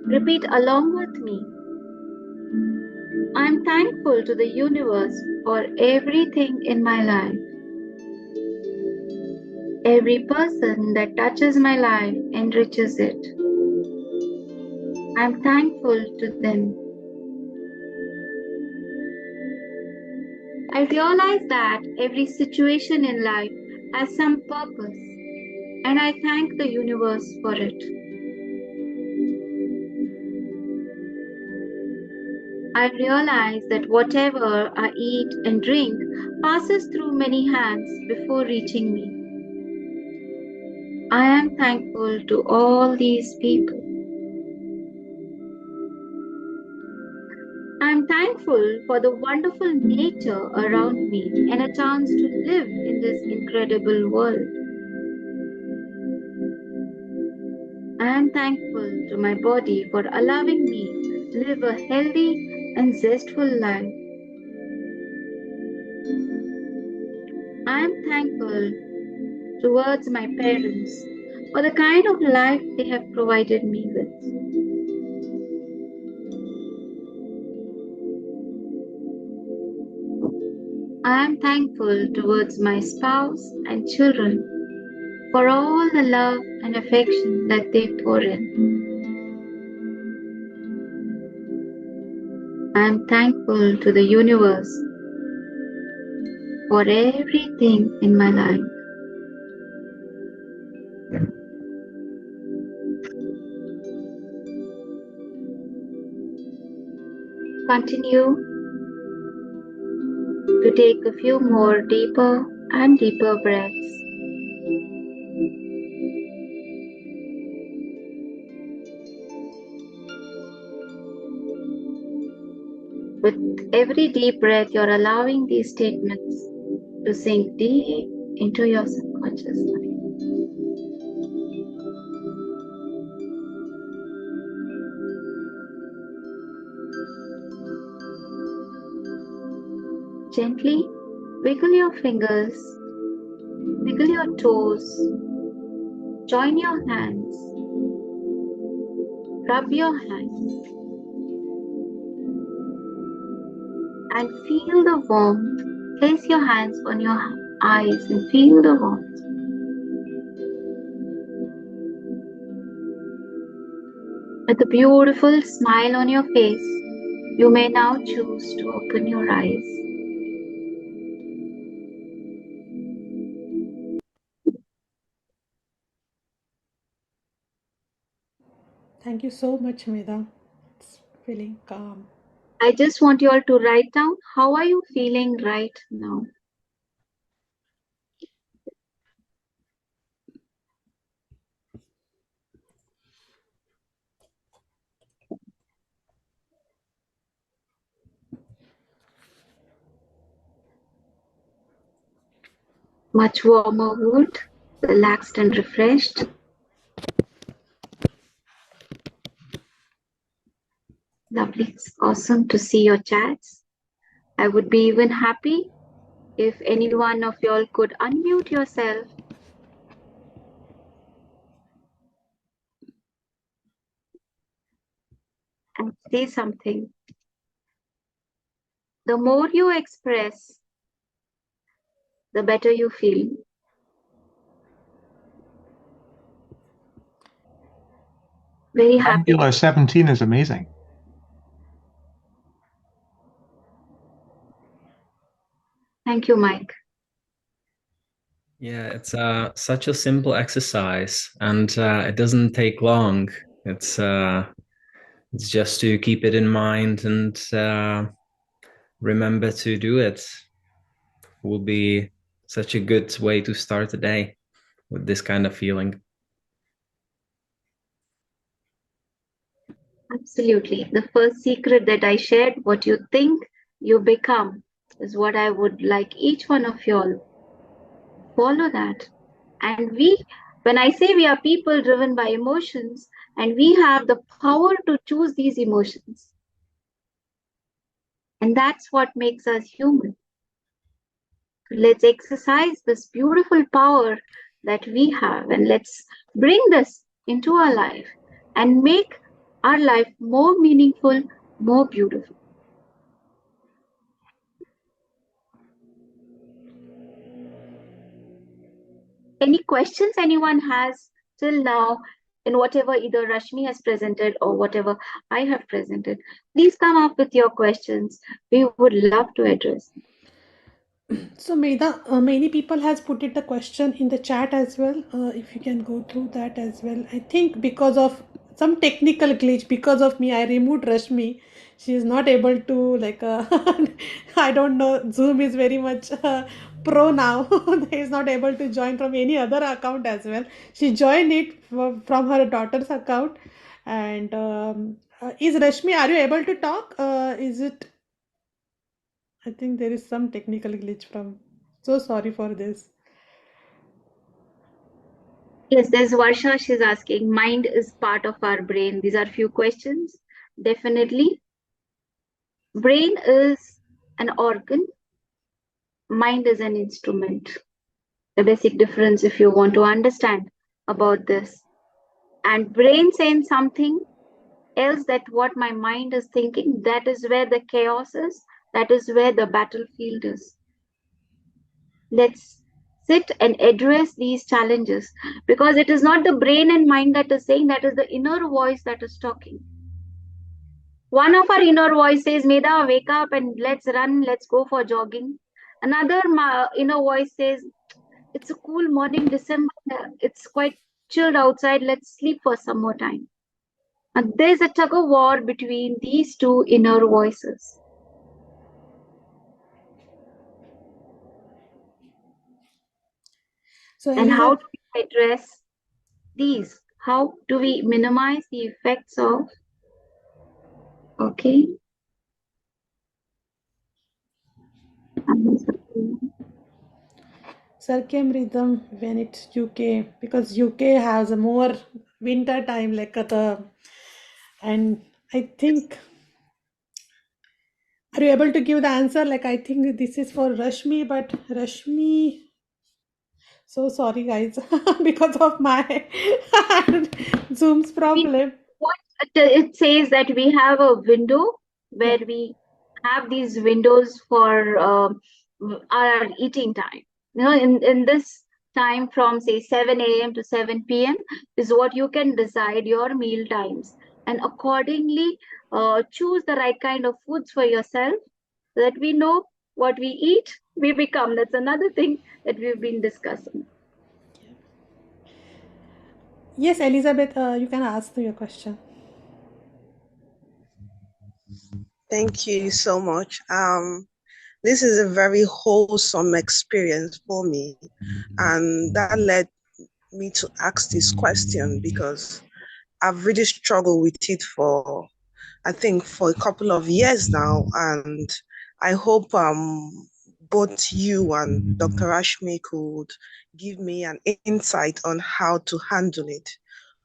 repeat along with me. I am thankful to the universe for everything in my life. Every person that touches my life enriches it. I am thankful to them. I realize that every situation in life has some purpose, and I thank the universe for it. I realize that whatever I eat and drink passes through many hands before reaching me. I am thankful to all these people. I am thankful for the wonderful nature around me and a chance to live in this incredible world. I am thankful to my body for allowing me to live a healthy and zestful life. I am thankful towards my parents for the kind of life they have provided me with. I am thankful towards my spouse and children for all the love and affection that they pour in. I am thankful to the universe for everything in my life. Continue to take a few more deeper and deeper breaths. With every deep breath, you're allowing these statements to sink deep into your subconscious mind. Gently wiggle your fingers, wiggle your toes, join your hands, rub your hands, and feel the warmth. Place your hands on your eyes and feel the warmth. With a beautiful smile on your face, you may now choose to open your eyes. Thank you so much, Meda. It's feeling calm. I just want you all to write down how are you feeling right now. Much warmer mood, relaxed and refreshed. Lovely. It's awesome to see your chats. I would be even happy if any one of y'all could unmute yourself and say something. The more you express, the better you feel. Very happy. Angular 17 is amazing. Thank you, Mike. Yeah, it's such a simple exercise, and it doesn't take long. It's just to keep it in mind and remember to do it. Will be such a good way to start the day with this kind of feeling. Absolutely. The first secret that I shared, what you think, you become, is what I would like each one of y'all follow that. And when I say we are people driven by emotions, and we have the power to choose these emotions, and that's what makes us human. Let's exercise this beautiful power that we have, and let's bring this into our life and make our life more meaningful, more beautiful. Any questions anyone has till now in whatever either Rashmi has presented or whatever I have presented? Please come up with your questions. We would love to address. So Meda, many people has put it the question in the chat as well. If you can go through that as well. I think because of some technical glitch, because of me, I removed Rashmi. She is not able to like. I don't know. Zoom is very much pro now. He is not able to join from any other account as well. She joined it from her daughter's account. And is Rashmi, are you able to talk? Is it? I think there is some technical glitch from. So sorry for this. Yes, there's Varsha. She's asking, mind is part of our brain. These are few questions. Definitely. Brain is an organ, mind is an instrument. The basic difference, if you want to understand about this. And brain saying something else, that what my mind is thinking, that is where the chaos is, that is where the battlefield is. Let's sit and address these challenges, because it is not the brain and mind that is saying, that is the inner voice that is talking. One of our inner voice says, Meda, wake up and let's run, let's go for jogging. Another inner voice says, it's a cool morning, December, it's quite chilled outside, let's sleep for some more time. And there's a tug of war between these two inner voices. So And how Elizabeth, do we address these? How do we minimize the effects of, okay? circadian rhythm when it's UK, because UK has a more winter time like the, and I think, are you able to give the answer? Like I think this is for Rashmi, but Rashmi, so sorry guys, because of my Zoom's problem. What it says, that we have a window Yeah. where we have these windows for our eating time. You know, in this time from say 7 a.m. to 7 p.m. is what you can decide your meal times, and accordingly choose the right kind of foods for yourself, so that we know what we eat, we become. That's another thing that we've been discussing. Yes, Elizabeth, you can ask your question. Thank you so much. This is a very wholesome experience for me, and that led me to ask this question because I've really struggled with it for, I think, for a couple of years now, and I hope both you and Dr. Ashmi could give me an insight on how to handle it.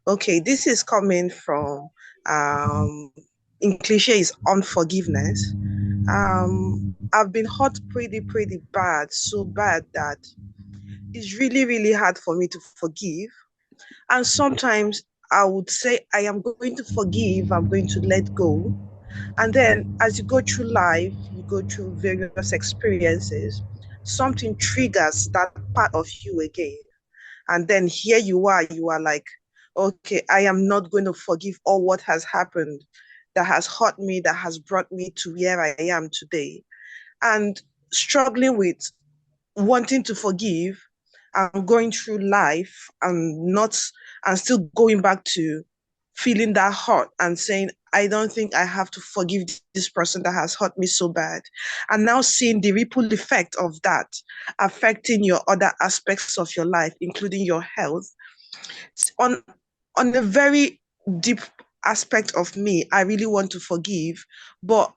Okay, this is coming from, in cliche, is unforgiveness. I've been hurt pretty bad, so bad that it's really hard for me to forgive. And sometimes I would say, I am going to forgive, I'm going to let go. And then as you go through life, you go through various experiences, something triggers that part of you again. And then here you are like, okay, I am not going to forgive all what has happened, that has hurt me, that has brought me to where I am today. And struggling with wanting to forgive and going through life and still going back to feeling that hurt and saying, I don't think I have to forgive this person that has hurt me so bad. And now seeing the ripple effect of that affecting your other aspects of your life, including your health. On on a very deep aspect of me, I really want to forgive, but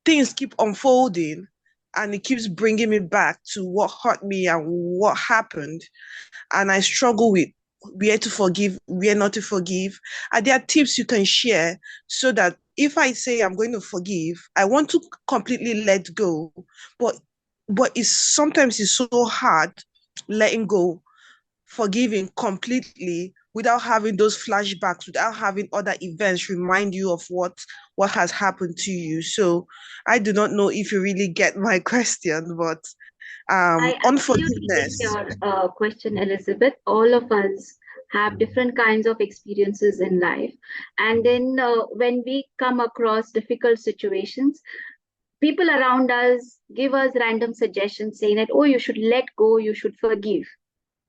things keep unfolding and it keeps bringing me back to what hurt me and what happened. And I struggle with where to forgive, where not to forgive. Are there tips you can share so that if I say I'm going to forgive, I want to completely let go, but it's sometimes it's so hard letting go, forgiving completely without having those flashbacks, without having other events remind you of what has happened to you. So I do not know if you really get my question, but I absolutely get unforgiveness. your question, Elizabeth. All of us have different kinds of experiences in life. And then when we come across difficult situations, people around us give us random suggestions saying that, oh, you should let go, you should forgive.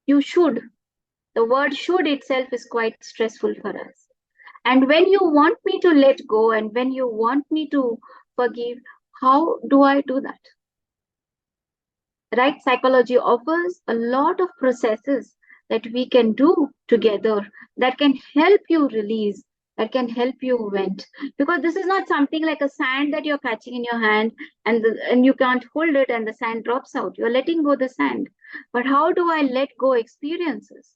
You should. The word should itself is quite stressful for us. And when you want me to let go and when you want me to forgive, how do I do that? right? Psychology offers a lot of processes that we can do together that can help you release, that can help you vent. Because this is not something like a sand that you're catching in your hand and you can't hold it and the sand drops out. You're letting go the sand. But how do I let go experiences?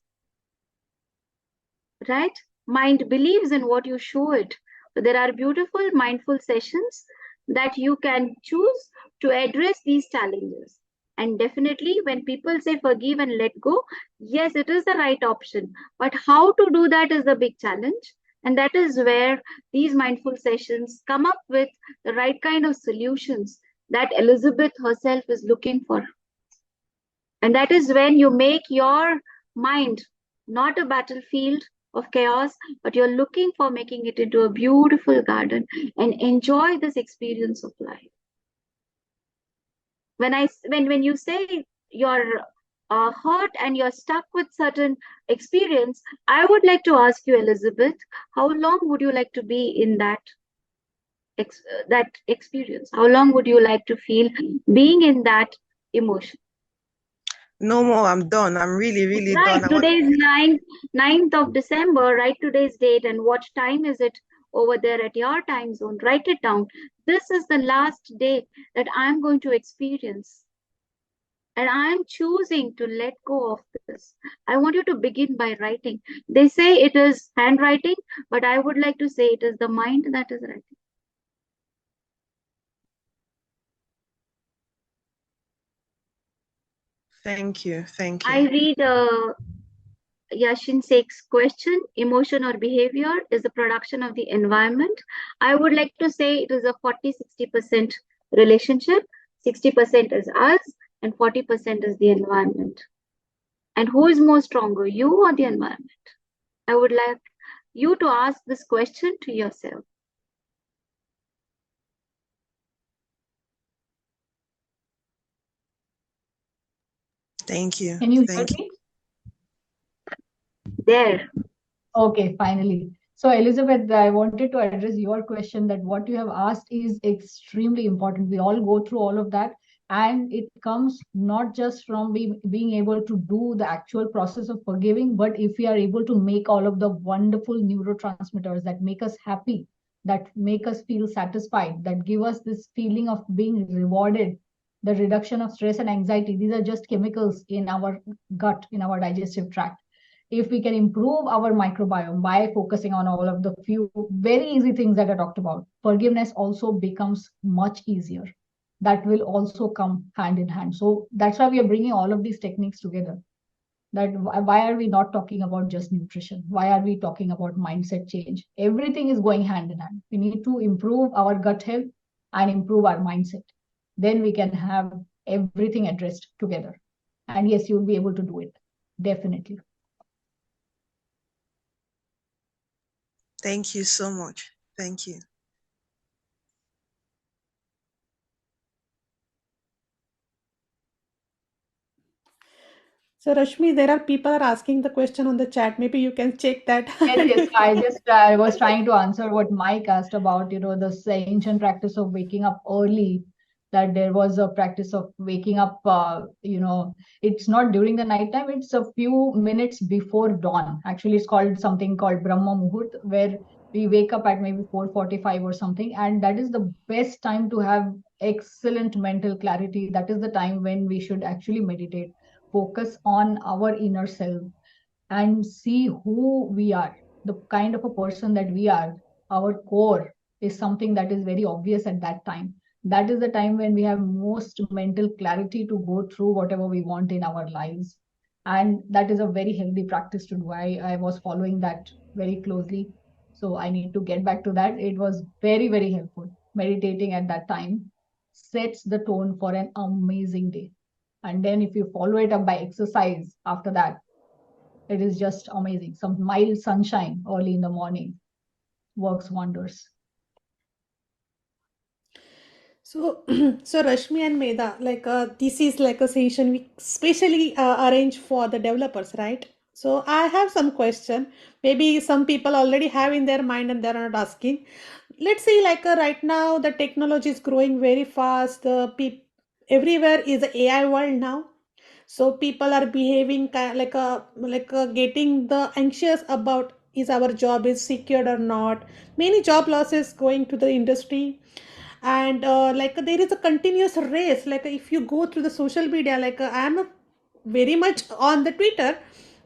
Right? Mind believes in what you show it. So there are beautiful mindful sessions that you can choose to address these challenges. And definitely, when people say forgive and let go, yes, it is the right option. But how to do that is the big challenge. And that is where these mindful sessions come up with the right kind of solutions that Elizabeth herself is looking for. And that is when you make your mind not a battlefield of chaos, but you're looking for making it into a beautiful garden and enjoy this experience of life. When you say you're hurt and you're stuck with certain experience, I would like to ask you, Elizabeth, how long would you like to be in that experience? How long would you like to feel being in that emotion? No more, I'm done. I'm really, really Right, done. today is 9th of December. Write today's date and what time is it over there at your time zone. Write it down. This is the last day that I'm going to experience. And I'm choosing to let go of this. I want you to begin by writing. They say it is handwriting, but I would like to say it is the mind that is writing. Thank you. Thank you. I read Yashin Sheikh's question, emotion or behavior is the production of the environment. I would like to say it is a 40-60% relationship. 60% is us and 40% is the environment. And who is more stronger, you or the environment? I would like you to ask this question to yourself. Thank you. Can you hear Thank you. me? There. Okay, finally. So, Elizabeth, I wanted to address your question that what you have asked is extremely important. We all go through all of that, and it comes not just from being able to do the actual process of forgiving, but if we are able to make all of the wonderful neurotransmitters that make us happy, that make us feel satisfied, that give us this feeling of being rewarded, the reduction of stress and anxiety, these are just chemicals in our gut, in our digestive tract. If we can improve our microbiome by focusing on all of the few very easy things that I talked about, forgiveness also becomes much easier. That will also come hand in hand. So that's why we are bringing all of these techniques together. That why are we not talking about just nutrition? Why are we talking about mindset change? Everything is going hand in hand. We need to improve our gut health and improve our mindset. Then we can have everything addressed together. And yes, you'll be able to do it. Definitely. Thank you so much. Thank you. So Rashmi, there are people are asking the question on the chat. Maybe you can check that. Yes, yes. I was trying to answer what Mike asked about, this ancient practice of waking up early, that there was a practice of waking up, it's not during the night time, it's a few minutes before dawn. Actually, it's called something called Brahma Muhurt, where we wake up at maybe 4:45 or something, and that is the best time to have excellent mental clarity. That is the time when we should actually meditate, focus on our inner self and see who we are, the kind of a person that we are. Our core is something that is very obvious at that time. That is the time when we have most mental clarity to go through whatever we want in our lives. And that is a very healthy practice to do. I was following that very closely. So I need to get back to that. It was very, very helpful. Meditating at that time sets the tone for an amazing day. And then if you follow it up by exercise after that, it is just amazing. Some mild sunshine early in the morning works wonders. So, so Rashmi and Meda, like this is like a session we specially arrange for the developers, right? So I have some question. Maybe some people already have in their mind and they're not asking. Let's see, like right now the technology is growing very fast. everywhere is a AI world now. So people are behaving like a getting the anxious about is our job is secured or not. Many job losses going to the industry, and like there is a continuous race. Like if you go through the social media, like I am a very much on the Twitter,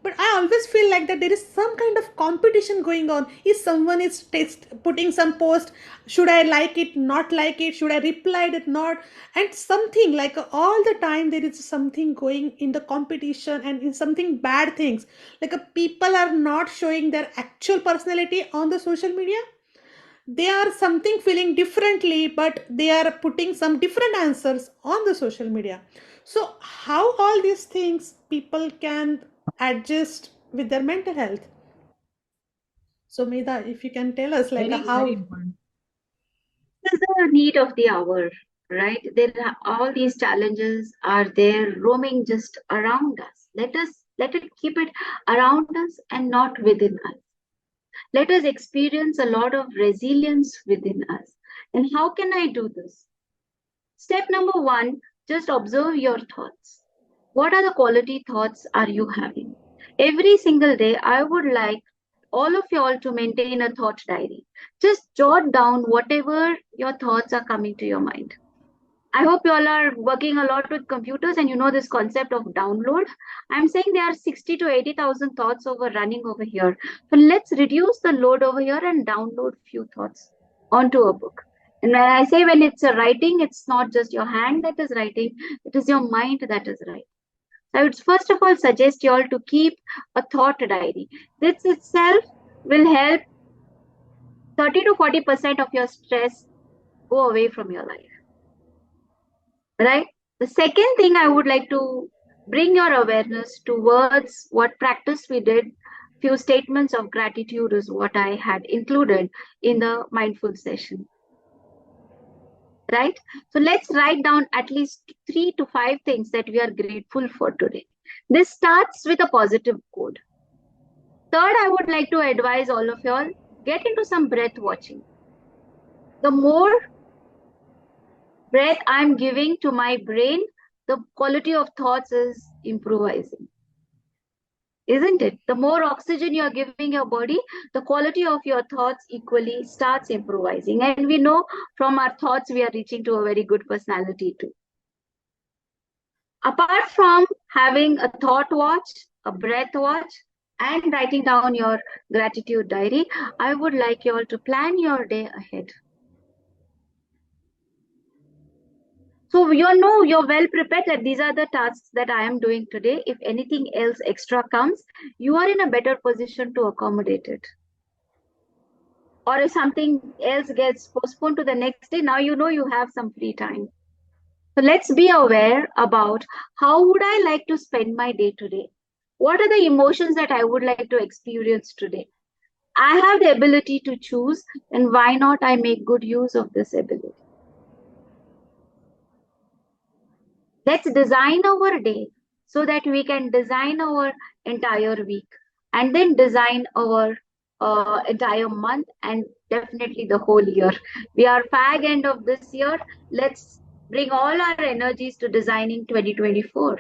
but I always feel like that there is some kind of competition going on. If someone is putting some post, should I like it, not like it, should I reply it, not, and something like all the time there is something going in the competition and in something bad things. Like people are not showing their actual personality on the social media. They are something feeling differently, but they are putting some different answers on the social media. So how all these things people can adjust with their mental health? So Medha, if you can tell us like Very, how. very important. This is the need of the hour, right? There are all these challenges are there roaming just around us. Let it keep it around us and not within us. Let us experience a lot of resilience within us. And how can I do this? Step number one, just observe your thoughts. What are the quality thoughts are you having? Every single day, I would like all of you all to maintain a thought diary. Just jot down whatever your thoughts are coming to your mind. I hope you all are working a lot with computers and you know this concept of download. I'm saying there are 60 to 80,000 thoughts over running over here. So let's reduce the load over here and download few thoughts onto a book. And when I say when it's a writing, it's not just your hand that is writing, it is your mind that is writing. I would first of all suggest you all to keep a thought diary. This itself will help 30 to 40% of your stress go away from your life. Right? The second thing I would like to bring your awareness towards what practice we did. Few statements of gratitude is what I had included in the mindful session. Right? So let's write down at least 3 to 5 things that we are grateful for today. This starts with a positive code. Third, I would like to advise all of y'all get into some breath watching. The more breath I'm giving to my brain, the quality of thoughts is improvising. Isn't it? The more oxygen you're giving your body, the quality of your thoughts equally starts improvising. And we know from our thoughts, we are reaching to a very good personality too. Apart from having a thought watch, a breath watch, and writing down your gratitude diary, I would like you all to plan your day ahead. So you know you're well prepared that these are the tasks that I am doing today. If anything else extra comes, you are in a better position to accommodate it. Or if something else gets postponed to the next day, now you know you have some free time. So let's be aware about how would I like to spend my day today? What are the emotions that I would like to experience today? I have the ability to choose, and why not I make good use of this ability? Let's design our day so that we can design our entire week and then design our entire month and definitely the whole year. We are fag end of this year. Let's bring all our energies to designing 2024.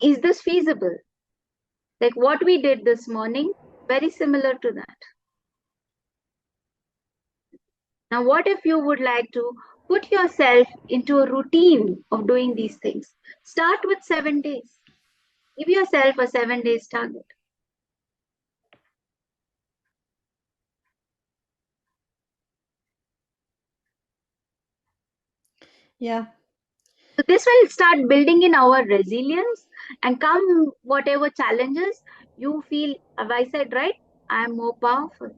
Is this feasible? Like what we did this morning, very similar to that. Now, what if you would like to put yourself into a routine of doing these things? Start with 7 days. Give yourself a 7 days target. Yeah. So this will start building in our resilience and come whatever challenges you feel, have I said right? I am more powerful.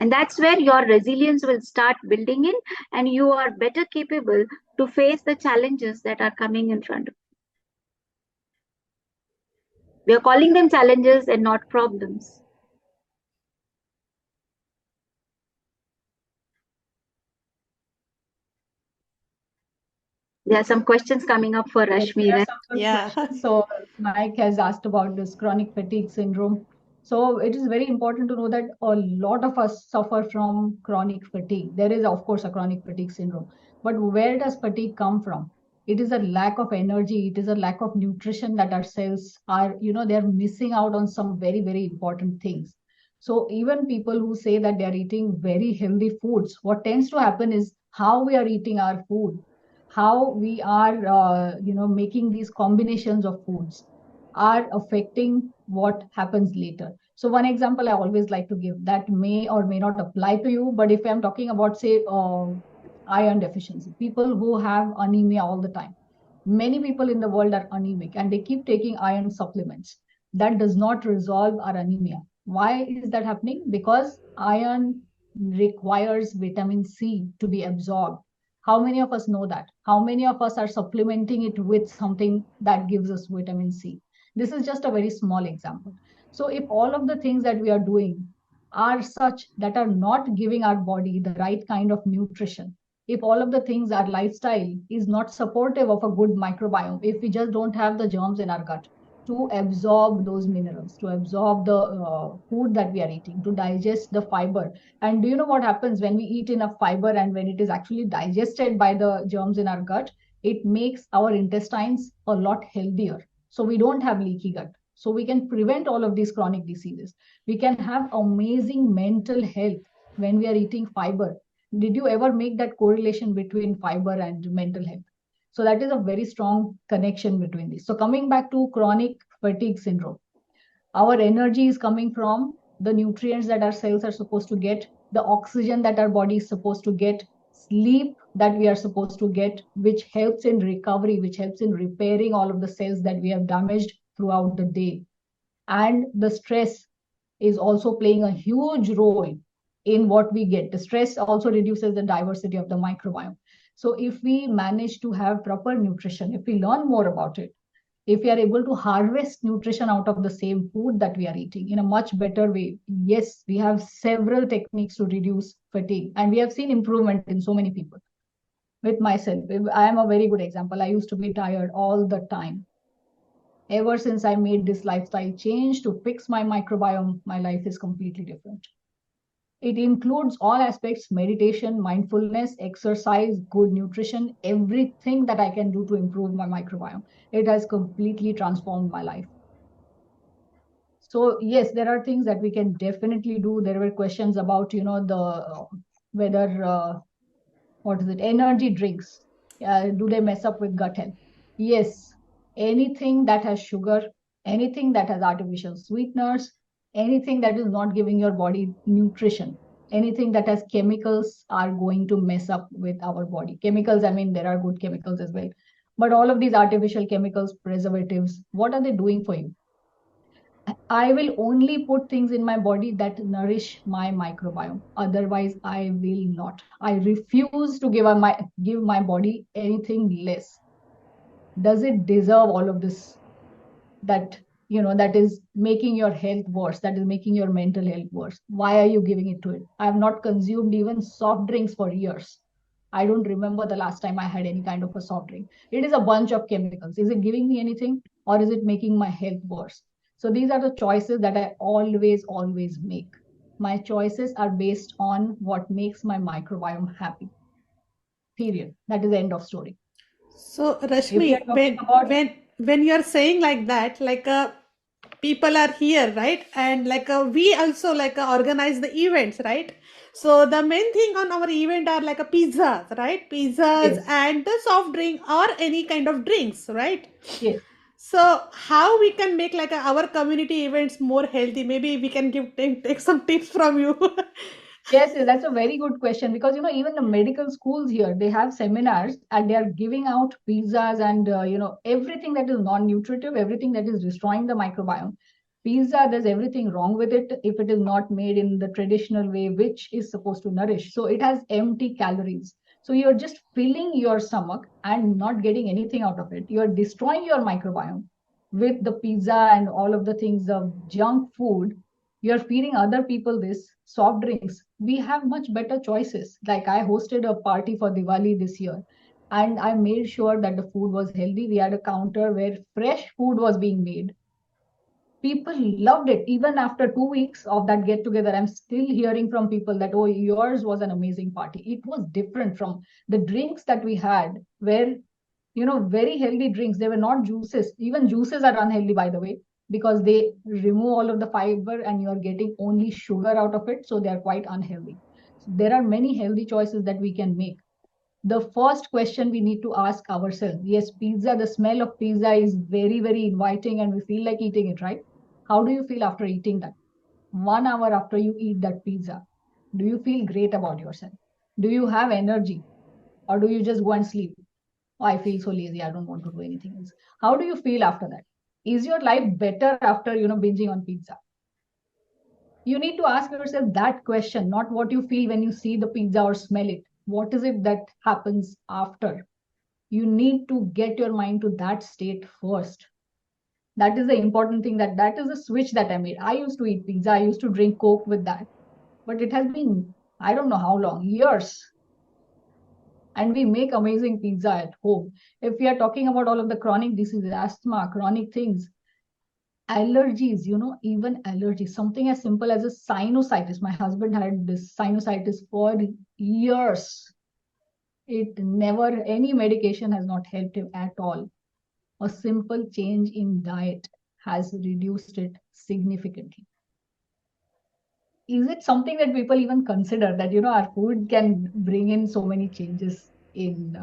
And that's where your resilience will start building in and you are better capable to face the challenges that are coming in front of you. We are calling them challenges and not problems. There are some questions coming up for Rashmi. There are Right? some good Yeah. questions. So Mike has asked about this chronic fatigue syndrome. So it is very important to know that a lot of us suffer from chronic fatigue. There is, of course, a chronic fatigue syndrome. But where does fatigue come from? It is a lack of energy. It is a lack of nutrition that our cells are, they're missing out on some very, very important things. So even people who say that they're eating very healthy foods, what tends to happen is how we are eating our food, how we are, making these combinations of foods are affecting what happens later. So one example I always like to give that may or may not apply to you, but if I'm talking about, say, iron deficiency, people who have anemia all the time, many people in the world are anemic and they keep taking iron supplements. That does not resolve our anemia. Why is that happening? Because iron requires vitamin C to be absorbed. How many of us know that? How many of us are supplementing it with something that gives us vitamin C? This is just a very small example. So if all of the things that we are doing are such that are not giving our body the right kind of nutrition, if all of the things, our lifestyle is not supportive of a good microbiome, if we just don't have the germs in our gut to absorb those minerals, to absorb the food that we are eating, to digest the fiber. And do you know what happens when we eat enough fiber and when it is actually digested by the germs in our gut? It makes our intestines a lot healthier. So we don't have leaky gut. So we can prevent all of these chronic diseases. We can have amazing mental health when we are eating fiber. Did you ever make that correlation between fiber and mental health? So that is a very strong connection between these. So coming back to chronic fatigue syndrome, our energy is coming from the nutrients that our cells are supposed to get, the oxygen that our body is supposed to get, sleep that we are supposed to get, which helps in recovery, which helps in repairing all of the cells that we have damaged throughout the day. And the stress is also playing a huge role in what we get. The stress also reduces the diversity of the microbiome. So if we manage to have proper nutrition, if we learn more about it, if we are able to harvest nutrition out of the same food that we are eating in a much better way, yes, we have several techniques to reduce fatigue. And we have seen improvement in so many people. With myself, I am a very good example. I used to be tired all the time. Ever since I made this lifestyle change to fix my microbiome, my life is completely different. It includes all aspects: meditation, mindfulness, exercise, good nutrition, everything that I can do to improve my microbiome. It has completely transformed my life. So yes, there are things that we can definitely do. There were questions about, the whether what is it, energy drinks, do they mess up with gut health? Yes, anything that has sugar, anything that has artificial sweeteners, anything that is not giving your body nutrition, anything that has chemicals are going to mess up with our body. Chemicals, I mean, there are good chemicals as well, but all of these artificial chemicals, preservatives, what are they doing for you? I will only put things in my body that nourish my microbiome. Otherwise, I will not. I refuse to give my body anything less. Does it deserve all of this? That that is making your health worse. That is making your mental health worse. Why are you giving it to it? I have not consumed even soft drinks for years. I don't remember the last time I had any kind of a soft drink. It is a bunch of chemicals. Is it giving me anything or is it making my health worse? So these are the choices that I always make. My choices are based on what makes my microbiome happy. Period. That is the end of story. So If we are Rashmi, talking about, when you're saying like that, like people are here, right? And like we also like organize the events, right? So the main thing on our event are like a pizzas, right? Pizzas yes, and the soft drink or any kind of drinks, right? yes. So how we can make like our community events more healthy? Maybe we can take some tips from you. Yes, yes, that's a very good question because even the medical schools here, they have seminars and they are giving out pizzas and everything that is non-nutritive, everything that is destroying the microbiome. Pizza, there's everything wrong with it if it is not made in the traditional way, which is supposed to nourish. So it has empty calories. So you're just filling your stomach and not getting anything out of it. You're destroying your microbiome with the pizza and all of the things of junk food. You're feeding other people this soft drinks. We have much better choices. Like I hosted a party for Diwali this year and I made sure that the food was healthy. We had a counter where fresh food was being made. People loved it. Even after 2 weeks of that get together, I'm still hearing from people that, oh, yours was an amazing party. It was different from the drinks that we had, where, very healthy drinks. They were not juices. Even juices are unhealthy, by the way, because they remove all of the fiber and you're getting only sugar out of it. So they're quite unhealthy. So there are many healthy choices that we can make. The first question we need to ask ourselves, yes, pizza, the smell of pizza is very, very inviting and we feel like eating it, right? How do you feel after eating that? 1 hour after you eat that pizza, do you feel great about yourself? Do you have energy, or do you just go and sleep? Oh, I feel so lazy, I don't want to do anything else. How do you feel after that? Is your life better after binging on pizza? You need to ask yourself that question, not what you feel when you see the pizza or smell it. What is it that happens after? You need to get your mind to that state first. That is the important thing. That is the switch that I made. I used to eat pizza, I used to drink coke with that, but it has been, I don't know how long, years. And we make amazing pizza at home. If we are talking about all of the chronic diseases, asthma, chronic things, allergies, even allergies, something as simple as a sinusitis. My husband had this sinusitis for years. It never, any medication has not helped him at all. A simple change in diet has reduced it significantly. Is it something that people even consider, that our food can bring in so many changes in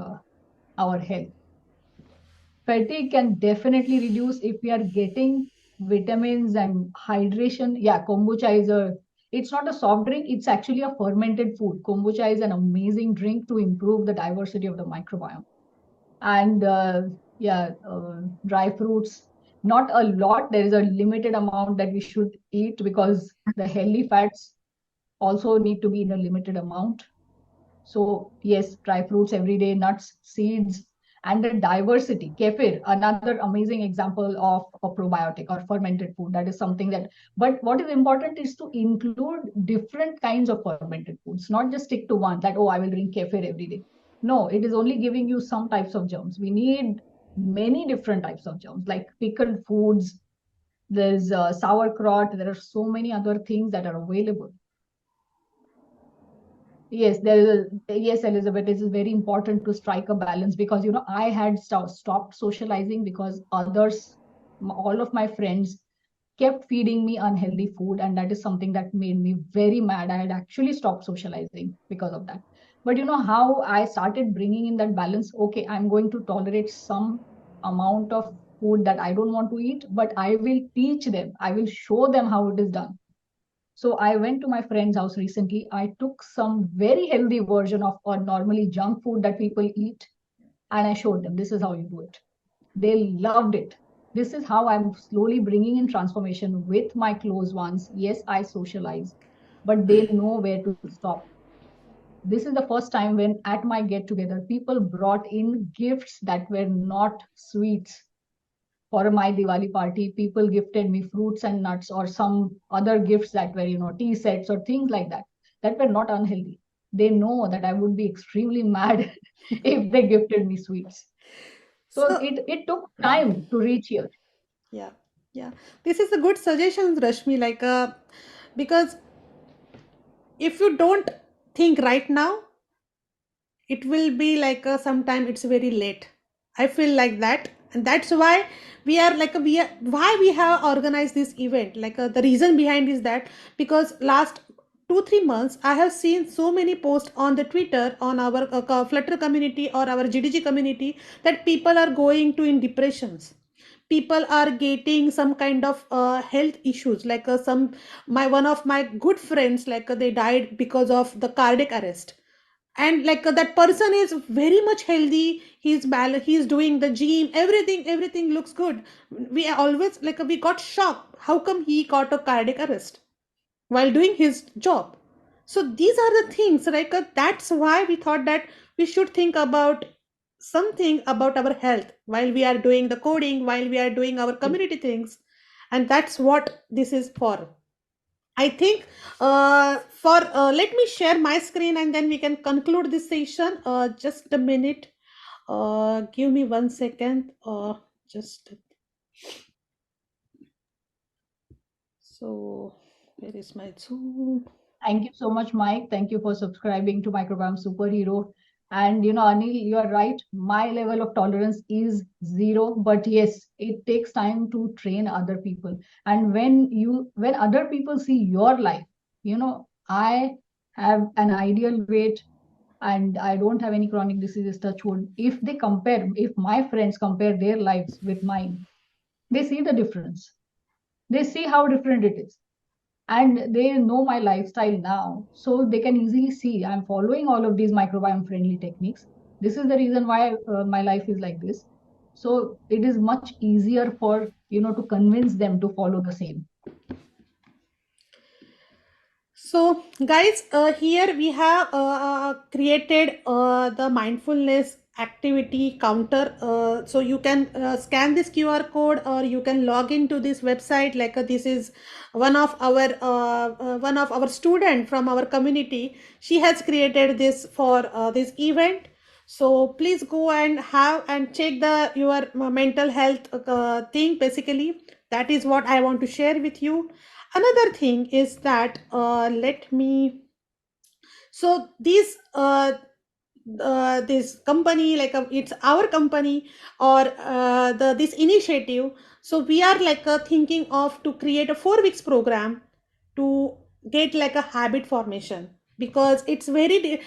our health? Fatigue can definitely reduce if we are getting vitamins and hydration. Yeah, kombucha is it's not a soft drink, it's actually a fermented food. Kombucha is an amazing drink to improve the diversity of the microbiome. And dry fruits, not a lot. There is a limited amount that we should eat, because the healthy fats also need to be in a limited amount. So yes, dry fruits every day, nuts, seeds, and the diversity. Kefir, another amazing example of a probiotic or fermented food. That is something that, but what is important is to include different kinds of fermented foods, not just stick to one, that, oh, I will drink kefir every day. No, it is only giving you some types of germs. We need many different types of germs, like pickled foods. There's sauerkraut. There are so many other things that are available. Yes, yes, Elizabeth, it is very important to strike a balance, because I had stopped socializing because others, all of my friends, kept feeding me unhealthy food, and that is something that made me very mad. I had actually stopped socializing because of that. But how I started bringing in that balance? Okay, I'm going to tolerate some amount of food that I don't want to eat, but I will teach them. I will show them how it is done. So I went to my friend's house recently. I took some very healthy version of or normally junk food that people eat, and I showed them, this is how you do it. They loved it. This is how I'm slowly bringing in transformation with my close ones. Yes, I socialize, but they know where to stop. This is the first time when at my get together, people brought in gifts that were not sweets. For my Diwali party, people gifted me fruits and nuts or some other gifts that were, tea sets or things like that were not unhealthy. They know that I would be extremely mad if they gifted me sweets. So So it took time to reach here. yeah, yeah, this is a good suggestion, Rashmi. Because if you don't think right now, it will be sometime it's very late. I feel like that, and that's why we are why we have organized this event. The reason behind is that because last 2 3 months I have seen so many posts on the Twitter, on our Flutter community or our GDG community, that people are going to in depressions. People are getting some kind of health issues, some my one of my good friends, they died because of the cardiac arrest. And that person is very much healthy, he's doing the gym, everything looks good. We are always we got shocked, how come he got a cardiac arrest while doing his job? So these are the things, that's why we thought that we should think about something about our health while we are doing the coding, while we are doing our community things. And that's what this is for. I think for let me share my screen and then we can conclude this session. Just a minute. Give me 1 second. Just So where is my Zoom? Thank you so much, Mike. Thank you for subscribing to Microbiome Superhero. And Anil, you are right. My level of tolerance is zero, but yes, it takes time to train other people. And when other people see your life, I have an ideal weight and I don't have any chronic diseases, touch wood. If my friends compare their lives with mine, they see the difference. They see how different it is, and they know my lifestyle now, so they can easily see I'm following all of these microbiome friendly techniques. This is the reason why my life is like this. So it is much easier for to convince them to follow the same. So, guys, here we have created the mindfulness activity counter. So you can scan this QR code, or you can log into this website. Like this is one of our student from our community. She has created this for this event. So please go and have and check the your mental health thing. Basically, that is what I want to share with you. Another thing is that let me so this company, like it's our company, or the this initiative. So we are like thinking of to create a 4 weeks program to get like a habit formation, because it's very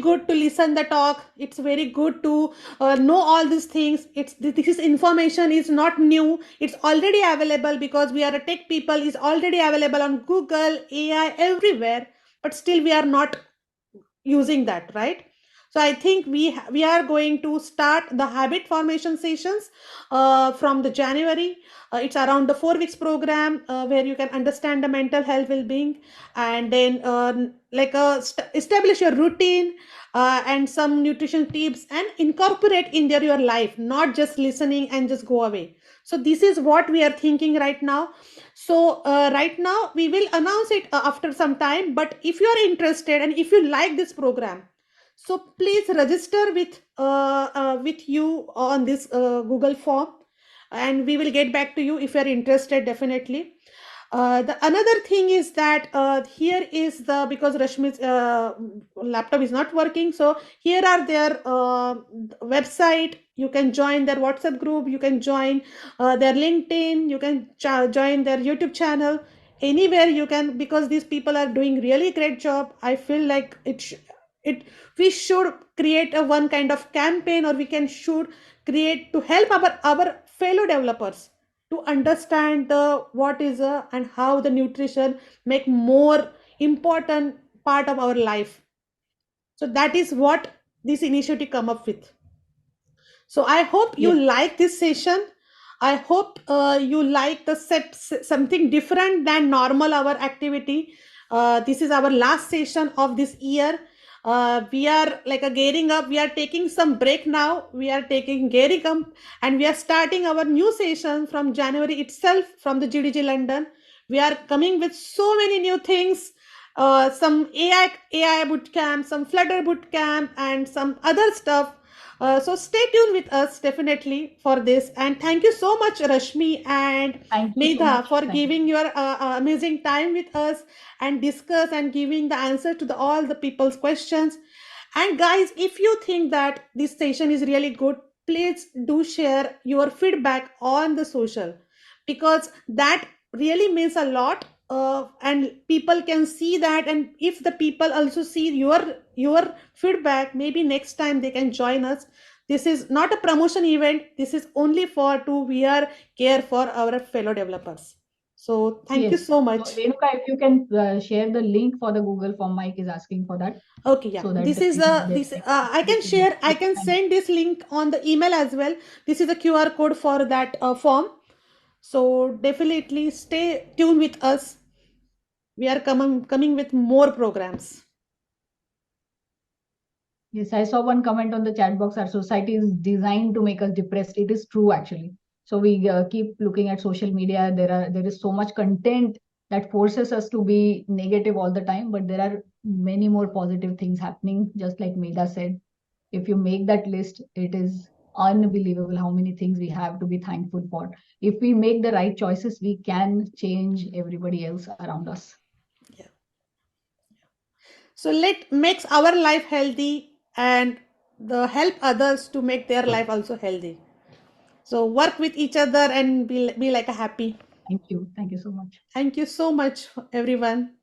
good to listen the talk. It's very good to know all these things. This information is not new. It's already available, because we are a tech people. Is already available on Google, AI, everywhere. But still we are not using that, right? So I think we are going to start the habit formation sessions from the January. It's around the 4 weeks program, where you can understand the mental health well-being, and then establish your routine, and some nutrition tips, and incorporate in your life, not just listening and just go away. So this is what we are thinking right now. So right now we will announce it after some time. But if you are interested and if you like this program, so please register with you on this Google form, and we will get back to you if you are interested, definitely. The another thing is that here is the, because Rashmi's laptop is not working, so here are their website. You can join their WhatsApp group, you can join their LinkedIn, you can join their YouTube channel. Anywhere you can, because these people are doing really great job. I feel like it we should create a one kind of campaign, or we can should create to help our fellow developers to understand the what is and how the nutrition make more important part of our life. So that is what this initiative come up with. So I hope you Yes. like this session. I hope you like the something different than normal our activity. This is our last session of this year. We are like a gearing up. We are taking some break now. We are taking gearing up, and we are starting our new session from January itself from the GDG London. We are coming with so many new things. Some AI boot camp, some Flutter boot camp, and some other stuff. So stay tuned with us definitely for this. And thank you so much, Rashmi and Thank you so Medha, much. for Thank you. giving your amazing time with us and discuss and giving the answer to all the people's questions. And guys, if you think that this session is really good, please do share your feedback on the social, because that really means a lot. And people can see that, and if the people also see your feedback, maybe next time they can join us. This is not a promotion event. This is only for to we are care for our fellow developers. So thank you Yes. so So much. Renuka, if you can share the link for the Google form, Mike is asking for that, Okay, yeah. so that This is we can the get this I can connected. share. I Yes, can thank you. send this link on the email as well. This is a QR code for that form. So definitely stay tuned with us. We are coming with more programs. Yes, I saw one comment on the chat box. Our society is designed to make us depressed. It is true, actually. So we keep looking at social media. There is so much content that forces us to be negative all the time, but there are many more positive things happening. Just like Medha said, if you make that list, it is unbelievable how many things we have to be thankful for. If we make the right choices, we can change everybody else around us. Yeah. So let makes our life healthy and the help others to make their life also healthy. So work with each other and be like a happy. Thank you. Thank you so much. Thank you so much, everyone.